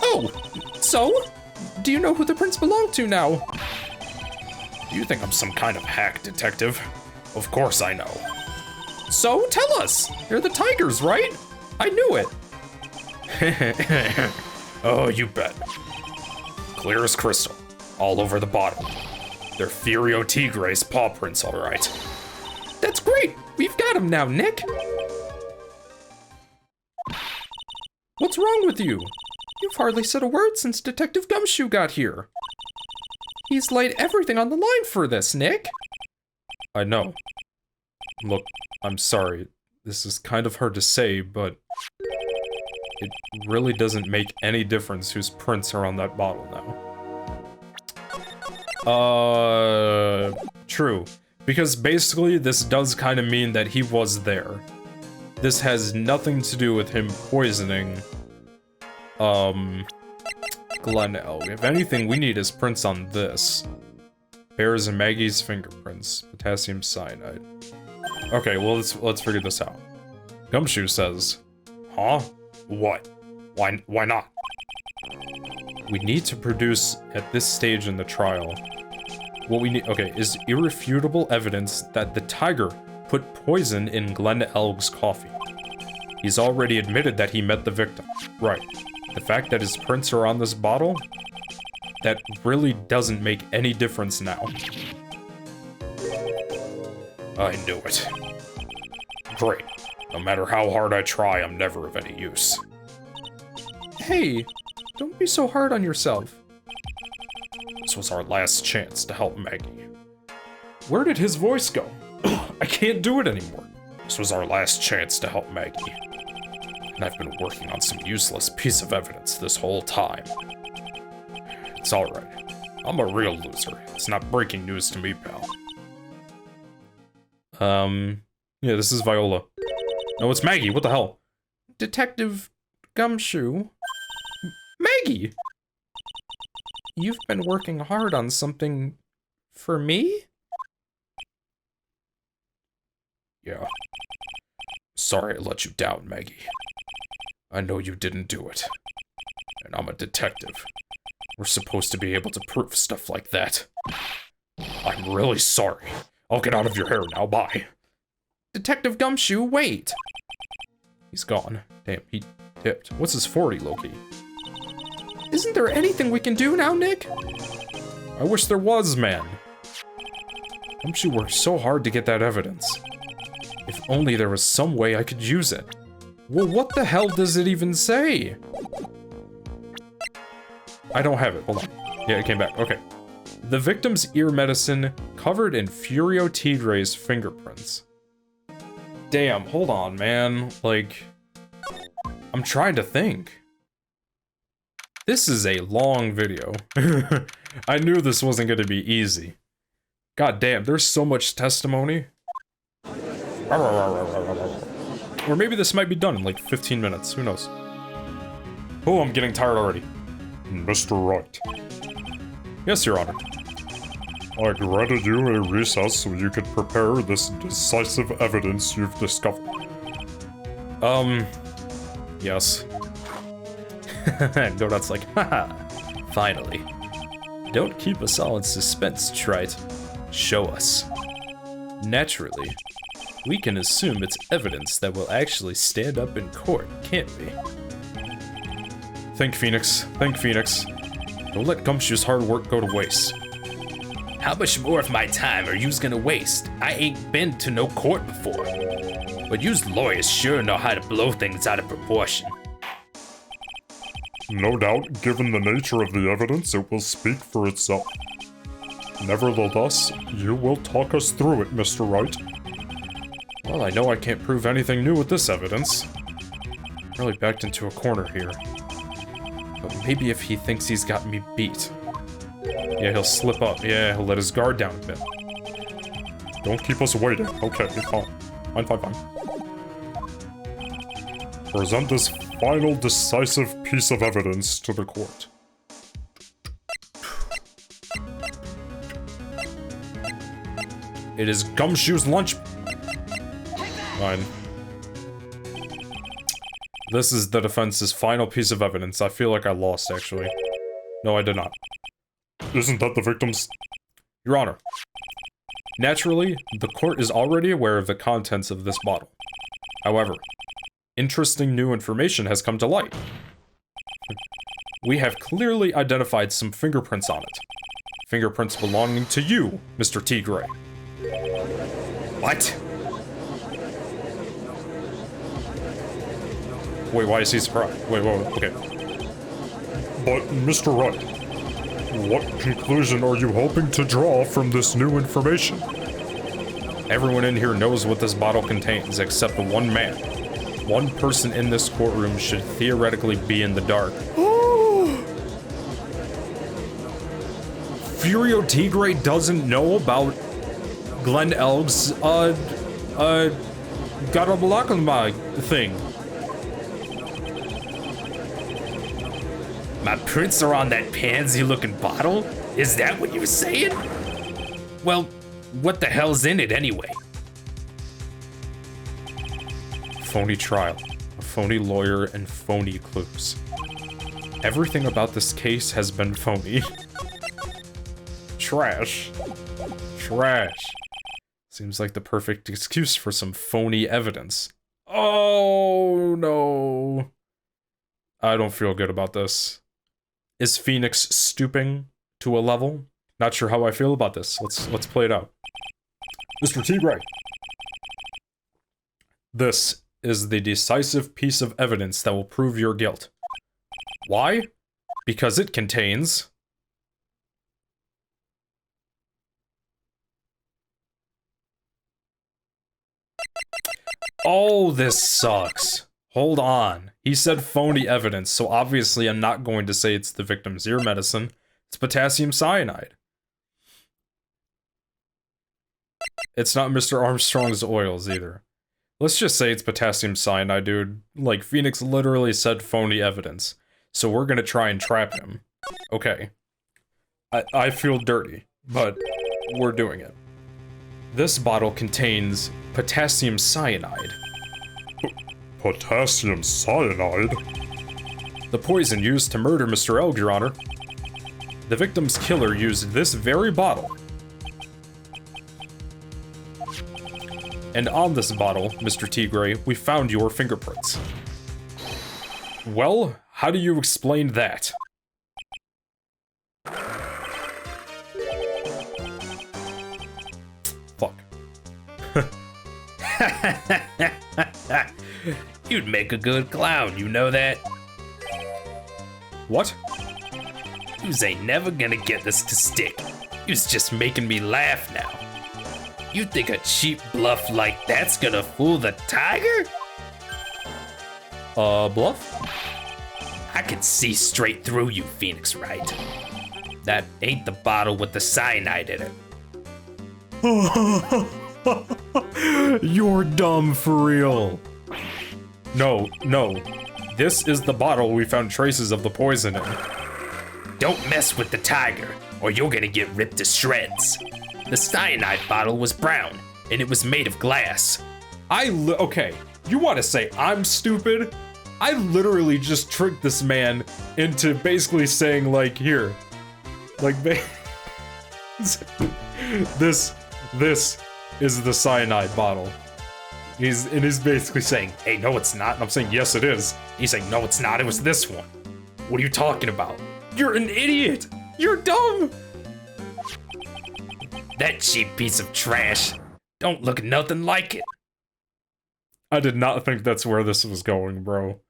Oh, so? Do you know who the prints belong to now? Do you think I'm some kind of hack detective? Of course I know. So, tell us! You're the Tigers, right? I knew it! Oh, you bet. Clear as crystal, all over the bottle. They're Furio Tigre's paw prints, alright. That's great! We've got him now, Nick! What's wrong with you? You've hardly said a word since Detective Gumshoe got here. He's laid everything on the line for this, Nick. I know. Look, I'm sorry. This is kind of hard to say, but it really doesn't make any difference whose prints are on that bottle now. True. Because basically, this does kind of mean that he was there. This has nothing to do with him poisoning, Glen Elg. If anything, we need his prints on this. Bears and Maggie's fingerprints. Potassium cyanide. Okay, well, let's figure this out. Gumshoe says, huh? What? Why not? We need to produce, at this stage in the trial, what we need, okay, is irrefutable evidence that the tiger put poison in Glen Elg's coffee. He's already admitted that he met the victim. Right. The fact that his prints are on this bottle, that really doesn't make any difference now. I knew it. Great. No matter how hard I try, I'm never of any use. Hey, don't be so hard on yourself. This was our last chance to help Maggie. Where did his voice go? I can't do it anymore. This was our last chance to help Maggie. And I've been working on some useless piece of evidence this whole time. It's alright. I'm a real loser. It's not breaking news to me, pal. Yeah, this is Viola. No, it's Maggie, what the hell? Detective Gumshoe? Maggie! You've been working hard on something for me? Yeah. Sorry I let you down, Maggie. I know you didn't do it. And I'm a detective. We're supposed to be able to prove stuff like that. I'm really sorry. I'll get out of your hair now, bye. Detective Gumshoe, wait! He's gone. Damn, he tipped. What's his 40, Loki? Isn't there anything we can do now, Nick? I wish there was, man. Gumshoe worked so hard to get that evidence. If only there was some way I could use it. Well, what the hell does it even say? I don't have it. Hold on. Yeah, it came back. Okay. The victim's ear medicine covered in Furio Tigre's fingerprints. Damn, hold on, man. Like, I'm trying to think. This is a long video. I knew this wasn't going to be easy. God damn, there's so much testimony. Or maybe this might be done in like 15 minutes. Who knows? Oh, I'm getting tired already. Mr. Wright, Yes, Your Honor. I granted you a recess so you could prepare this decisive evidence you've discovered. Yes. Donut's like, haha, finally. Don't keep us all in suspense, Trite. Show us. Naturally, we can assume it's evidence that will actually stand up in court, can't we? Think, Phoenix. Think, Phoenix. Don't let Gumshoe's hard work go to waste. How much more of my time are yous gonna waste? I ain't been to no court before. But yous lawyers sure know how to blow things out of proportion. No doubt, given the nature of the evidence, it will speak for itself. Nevertheless, you will talk us through it, Mr. Wright. Well, I know I can't prove anything new with this evidence. Really backed into a corner here. But maybe if he thinks he's got me beat. Yeah, he'll slip up. Yeah, he'll let his guard down a bit. Don't keep us waiting. Okay, fine. Fine. Present this final decisive piece of evidence to the court. It is Gumshoe's lunch. Fine. This is the defense's final piece of evidence. I feel like I lost, actually. No, I did not. Isn't that the victim's? Your Honor. Naturally, the court is already aware of the contents of this bottle. However, interesting new information has come to light. We have clearly identified some fingerprints on it. Fingerprints belonging to you, Mr. Tigre. What? Wait, why is he surprised? Wait, okay. But, Mr. Wright, what conclusion are you hoping to draw from this new information? Everyone in here knows what this bottle contains except one man. One person in this courtroom should theoretically be in the dark. Furio Tigre doesn't know about Glenn Elg's, Garabalakama thing. My prints are on that pansy-looking bottle? Is that what you're saying? Well, what the hell's in it anyway? Phony trial, a phony lawyer, and phony clues. Everything about this case has been phony. Trash. Seems like the perfect excuse for some phony evidence. Oh no. I don't feel good about this. Is Phoenix stooping to a level? Not sure how I feel about this. Let's play it out. Mr. Tigre. This is the decisive piece of evidence that will prove your guilt. Why? Because it contains... Oh, this sucks. Hold on. He said phony evidence, so obviously I'm not going to say it's the victim's ear medicine. It's potassium cyanide. It's not Mr. Armstrong's oils either. Let's just say it's potassium cyanide, dude. Like, Phoenix literally said phony evidence. So we're gonna try and trap him. Okay. I feel dirty, but we're doing it. This bottle contains potassium cyanide. Potassium cyanide? The poison used to murder Mr. Elg, Your Honor. The victim's killer used this very bottle. And on this bottle, Mr. Tigre, we found your fingerprints. Well, how do you explain that? Fuck. You'd make a good clown, you know that? What? Yous ain't never gonna get this to stick. Yous just making me laugh now. You think a cheap bluff like that's gonna fool the tiger? Bluff? I can see straight through you, Phoenix Wright. That ain't the bottle with the cyanide in it. You're dumb for real. No. This is the bottle we found traces of the poison in. Don't mess with the tiger, or you're gonna get ripped to shreds. The cyanide bottle was brown, and it was made of glass. Okay, you want to say I'm stupid? I literally just tricked this man into basically saying, like, here. Like, this is the cyanide bottle. He's basically saying, hey, no, it's not. And I'm saying, yes, it is. He's saying, no, it's not. It was this one. What are you talking about? You're an idiot. You're dumb. That cheap piece of trash don't look nothing like it. I did not think that's where this was going, bro.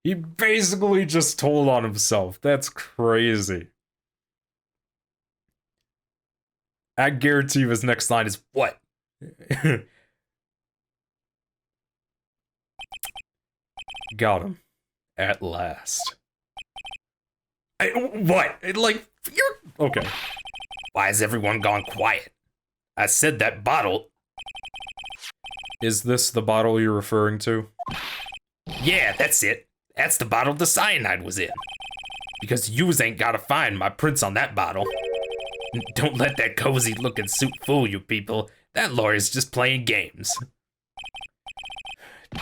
He basically just told on himself. That's crazy. I guarantee you his next line is, what? Got him. At last. What? Like, you're... Okay. Why has everyone gone quiet? I said that bottle... Is this the bottle you're referring to? Yeah, that's it. That's the bottle the cyanide was in. Because yous ain't gotta find my prints on that bottle. Don't let that cozy looking suit fool you people. That lawyer's just playing games.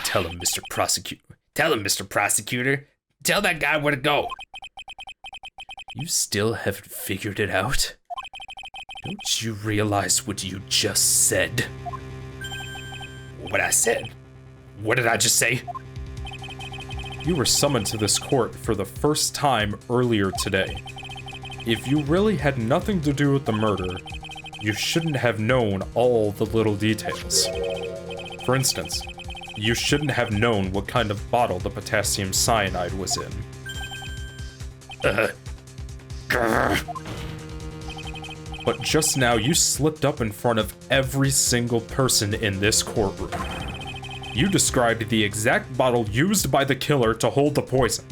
Tell him, Mr. Prosecutor. Tell him, Mr. Prosecutor. Tell that guy where to go. You still haven't figured it out? Don't you realize what you just said? What I said? What did I just say? You were summoned to this court for the first time earlier today. If you really had nothing to do with the murder, you shouldn't have known all the little details. For instance, you shouldn't have known what kind of bottle the potassium cyanide was in. But just now you slipped up in front of every single person in this courtroom. You described the exact bottle used by the killer to hold the poison.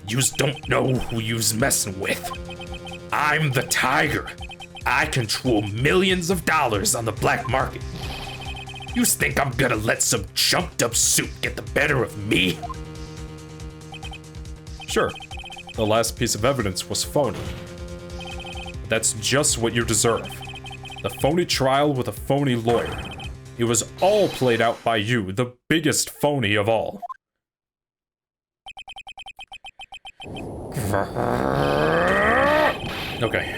Yous don't know who yous messing with. I'm the tiger. I control millions of dollars on the black market. Yous think I'm gonna let some jumped up suit get the better of me? Sure, the last piece of evidence was phony. That's just what you deserve. The phony trial with a phony lawyer. It was all played out by you, the biggest phony of all. Okay.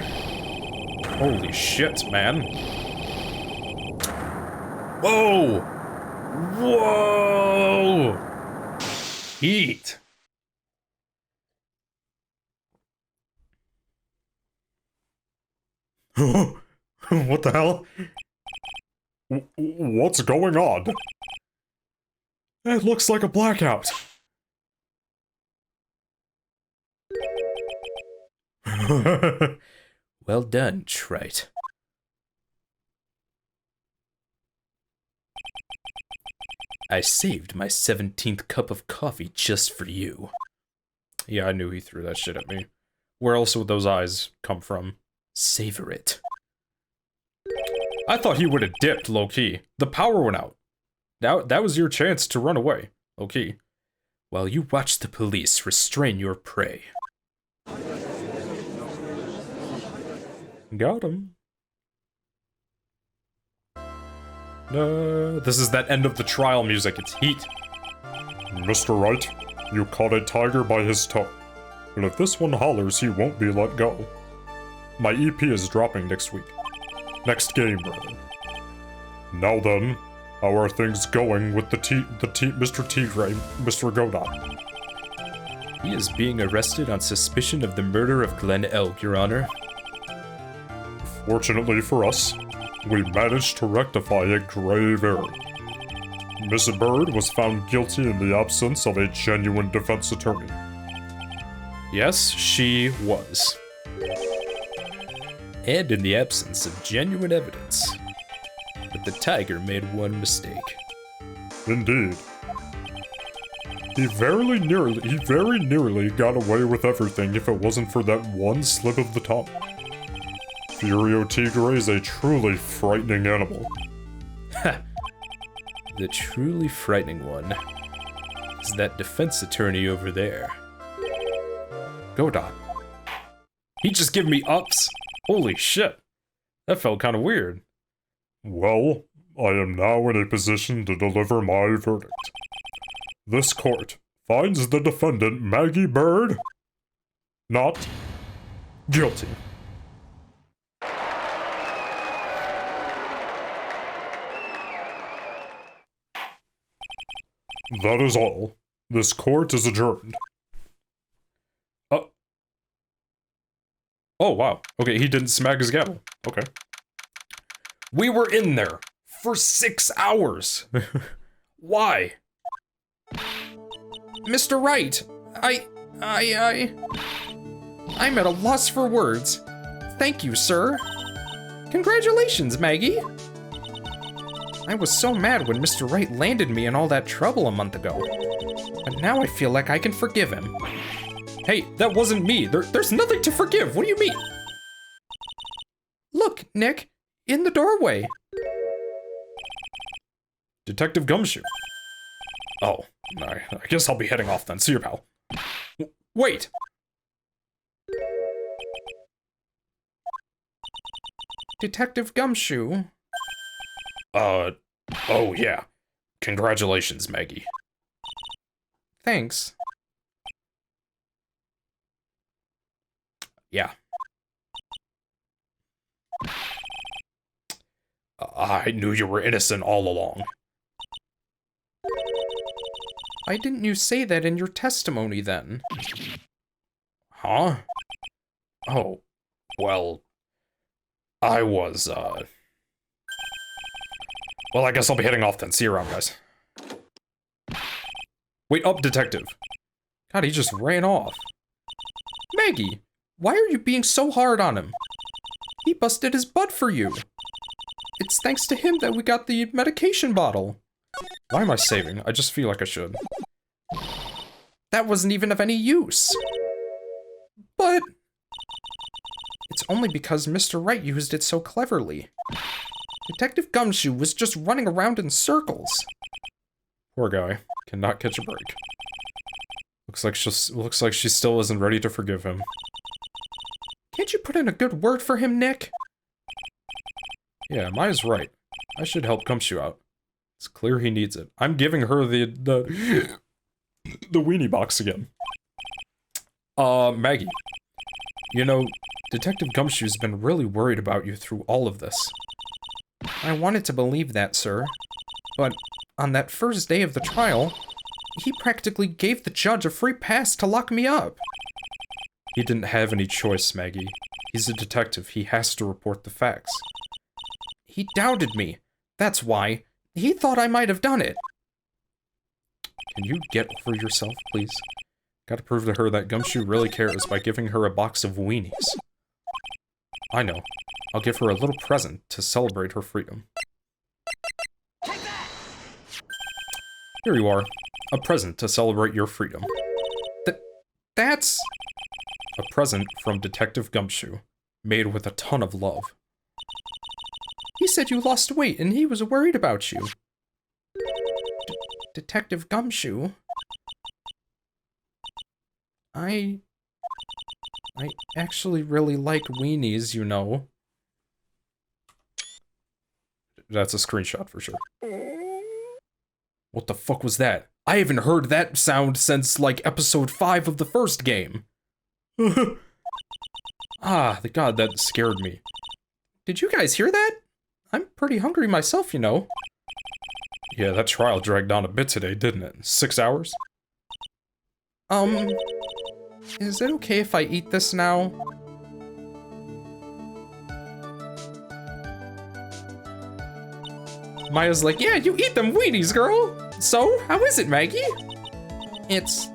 Holy shit, man. Whoa! Whoa! Heat. What the hell? What's going on? It looks like a blackout. Well done, Trite. I saved my 17th cup of coffee just for you. Yeah, I knew he threw that shit at me. Where else would those eyes come from? Savor it. I thought he would have dipped, low-key. The power went out. That was your chance to run away, low-key. While you watch the police restrain your prey. Got him. No, this is that end of the trial music. It's heat. Mr. Wright, you caught a tiger by his toe. But if this one hollers, he won't be let go. My EP is dropping next week. Next game, rather. Now then, how are things going with Mr. Tigre, Mr. Godot? He is being arrested on suspicion of the murder of Glenn Elk, Your Honor. Fortunately for us, we managed to rectify a grave error. Miss Bird was found guilty in the absence of a genuine defense attorney. Yes, she was. And in the absence of genuine evidence. But the tiger made one mistake. Indeed. He very nearly got away with everything if it wasn't for that one slip of the tongue. Furio Tigre is a truly frightening animal. The truly frightening one is that defense attorney over there. Godot. He just gave me ups. Holy shit. That felt kind of weird. Well, I am now in a position to deliver my verdict. This court finds the defendant, Maggie Bird, not guilty. That is all. This court is adjourned. Oh, wow. Okay, he didn't smack his gavel. Okay. We were in there for 6 hours. Why? Mr. Wright, I'm at a loss for words. Thank you, sir. Congratulations, Maggie. I was so mad when Mr. Wright landed me in all that trouble a month ago. But now I feel like I can forgive him. Hey, that wasn't me. There's nothing to forgive. What do you mean? Look, Nick, in the doorway. Detective Gumshoe. Oh, I guess I'll be heading off then. See you, pal. Wait! Detective Gumshoe. Oh yeah. Congratulations, Maggie. Thanks. Yeah. I knew you were innocent all along. Why didn't you say that in your testimony then? Huh? Oh, well, I was, well, I guess I'll be heading off then. See you around, guys. Wait up, detective. God, he just ran off. Maggie, why are you being so hard on him? He busted his butt for you. It's thanks to him that we got the medication bottle. Why am I saving? I just feel like I should. That wasn't even of any use. But it's only because Mr. Wright used it so cleverly. Detective Gumshoe was just running around in circles. Poor guy. Cannot catch a break. Looks like she still isn't ready to forgive him. Can't you put in a good word for him, Nick? Yeah, Maya's right. I should help Gumshoe out. It's clear he needs it. I'm giving her the weenie box again. Maggie. You know, Detective Gumshoe's been really worried about you through all of this. I wanted to believe that, sir. But on that first day of the trial, he practically gave the judge a free pass to lock me up. He didn't have any choice, Maggie. He's a detective. He has to report the facts. He doubted me. That's why. He thought I might have done it. Can you get over yourself, please? Gotta prove to her that Gumshoe really cares by giving her a box of weenies. I know. I'll give her a little present to celebrate her freedom. Here you are. A present to celebrate your freedom. That's... A present from Detective Gumshoe, made with a ton of love. He said you lost weight and he was worried about you. Detective Gumshoe? I actually really like weenies, you know. That's a screenshot for sure. What the fuck was that? I haven't heard that sound since, like, episode 5 of the first game. God, that scared me. Did you guys hear that? I'm pretty hungry myself, you know. Yeah, that trial dragged on a bit today, didn't it? 6 hours? Is it okay if I eat this now? Maya's like, yeah, you eat them Wheaties, girl. So, how is it, Maggie? It's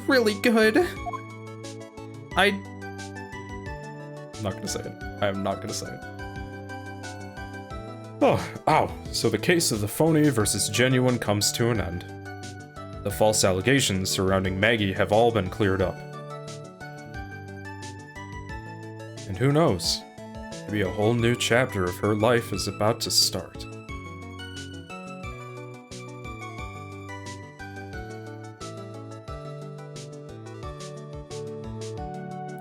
really good. I'm not gonna say it. I am not gonna say it. Oh, ow. So the case of the phony versus genuine comes to an end. The false allegations surrounding Maggie have all been cleared up. And who knows? Maybe a whole new chapter of her life is about to start.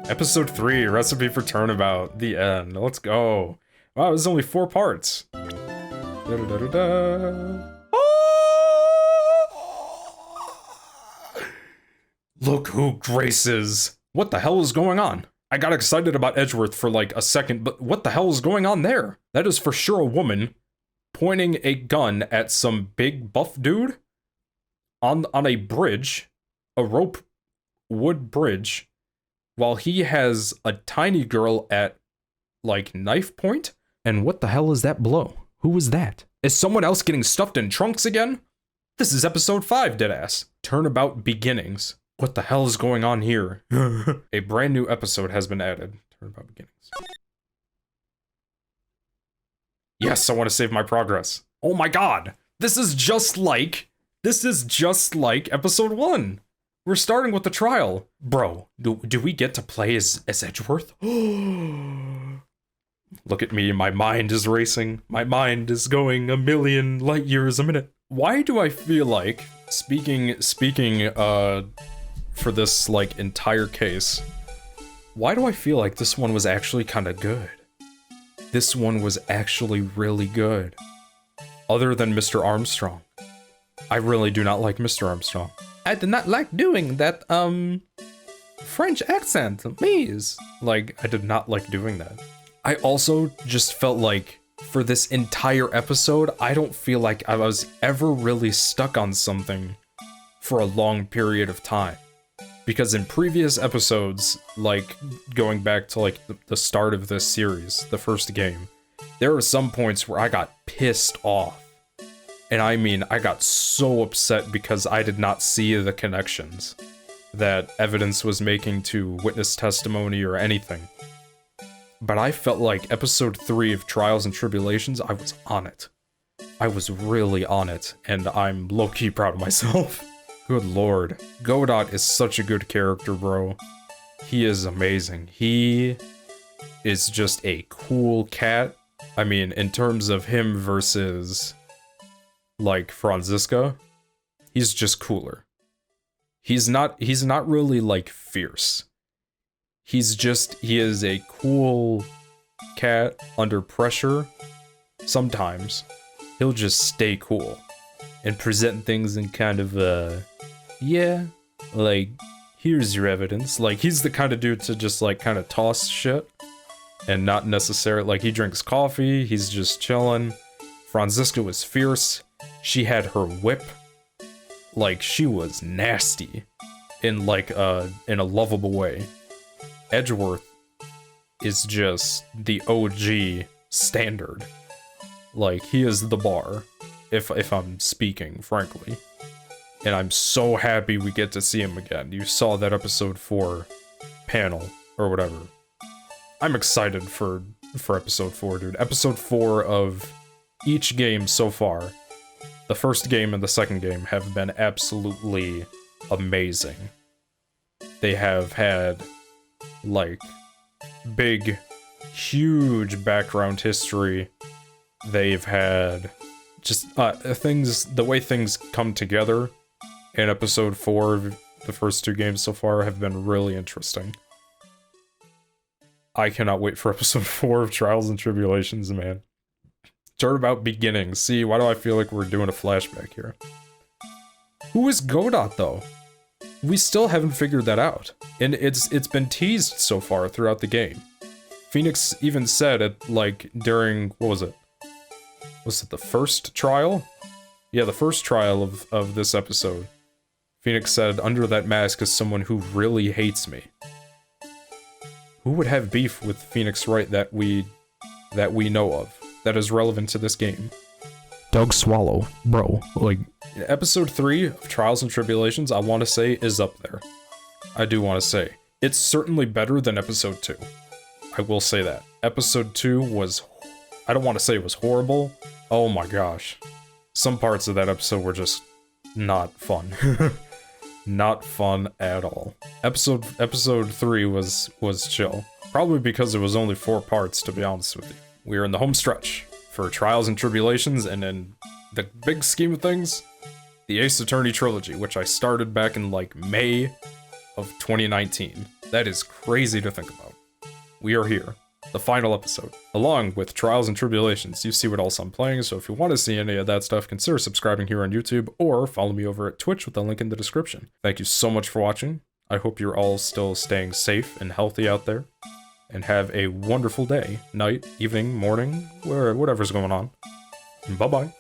Episode 3, Recipe for Turnabout, the end. Let's go. Wow, it was only 4 parts. Da-da-da-da-da. Look who graces. What the hell is going on? I got excited about Edgeworth for like a second, but what the hell is going on there? That is for sure a woman pointing a gun at some big buff dude on a bridge, a rope wood bridge, while he has a tiny girl at like knife point. And what the hell is that blow? Who was that? Is someone else getting stuffed in trunks again? This is episode 5, deadass. Turnabout beginnings. What the hell is going on here? A brand new episode has been added. Turnabout beginnings. Yes, I want to save my progress. Oh my god! This is just like episode 1. We're starting with the trial. Bro, do we get to play as Edgeworth? Look at me, my mind is racing. My mind is going a million light years a minute. Why do I feel like, speaking for this, like, entire case, why do I feel like this one was actually kind of good? This one was actually really good. Other than Mr. Armstrong. I really do not like Mr. Armstrong. I did not like doing that, French accent, please. Like, I did not like doing that. I also just felt like, for this entire episode, I don't feel like I was ever really stuck on something for a long period of time. Because in previous episodes, like, going back to, like, the start of this series, the first game, there were some points where I got pissed off. And I mean, I got so upset because I did not see the connections that evidence was making to witness testimony or anything. But I felt like episode 3 of Trials and Tribulations, I was on it. I was really on it, and I'm low-key proud of myself. Good lord. Godot is such a good character, bro. He is amazing. He is just a cool cat. I mean, in terms of him versus, like, Franziska, he's just cooler. He's not really, like, fierce. He is a cool cat under pressure. Sometimes he'll just stay cool and present things in kind of yeah, like, here's your evidence. Like, he's the kind of dude to just, like, kind of toss shit and not necessarily, like, he drinks coffee, he's just chilling. Franziska was fierce. She had her whip. Like, she was nasty in, like, in a lovable way. Edgeworth is just the OG standard. Like, he is the bar, if I'm speaking frankly. And I'm so happy we get to see him again. You saw that episode 4 panel, or whatever. I'm excited for episode 4, dude. Episode 4 of each game so far, the first game and the second game, have been absolutely amazing. They have had, like, big, huge background history. They've had just the way things come together in episode 4 of the first 2 games so far have been really interesting. I cannot wait for episode 4 of Trials and Tribulations, man. Turnabout beginnings. See, why do I feel like we're doing a flashback here? Who is Godot, though? We still haven't figured that out. And it's been teased so far throughout the game. Phoenix even said it, like, during, what was it? Was it the first trial? Yeah, the first trial of this episode. Phoenix said, under that mask is someone who really hates me. Who would have beef with Phoenix Wright that we know of, that is relevant to this game? Doug Swallow, bro, like, Episode 3 of Trials and Tribulations, I want to say, is up there. I do want to say. It's certainly better than episode 2. I will say that. Episode 2 was... I don't want to say it was horrible. Oh my gosh. Some parts of that episode were just not fun. Not fun at all. Episode 3 was chill. Probably because it was only 4 parts, to be honest with you. We are in the home stretch for Trials and Tribulations, and in the big scheme of things, the Ace Attorney trilogy, which I started back in like May of 2019. That is crazy to think about. We are here. The final episode. Along with Trials and Tribulations, you see what else I'm playing, so if you want to see any of that stuff, consider subscribing here on YouTube, or follow me over at Twitch with the link in the description. Thank you so much for watching. I hope you're all still staying safe and healthy out there, and have a wonderful day, night, evening, morning, whatever's going on. Bye-bye.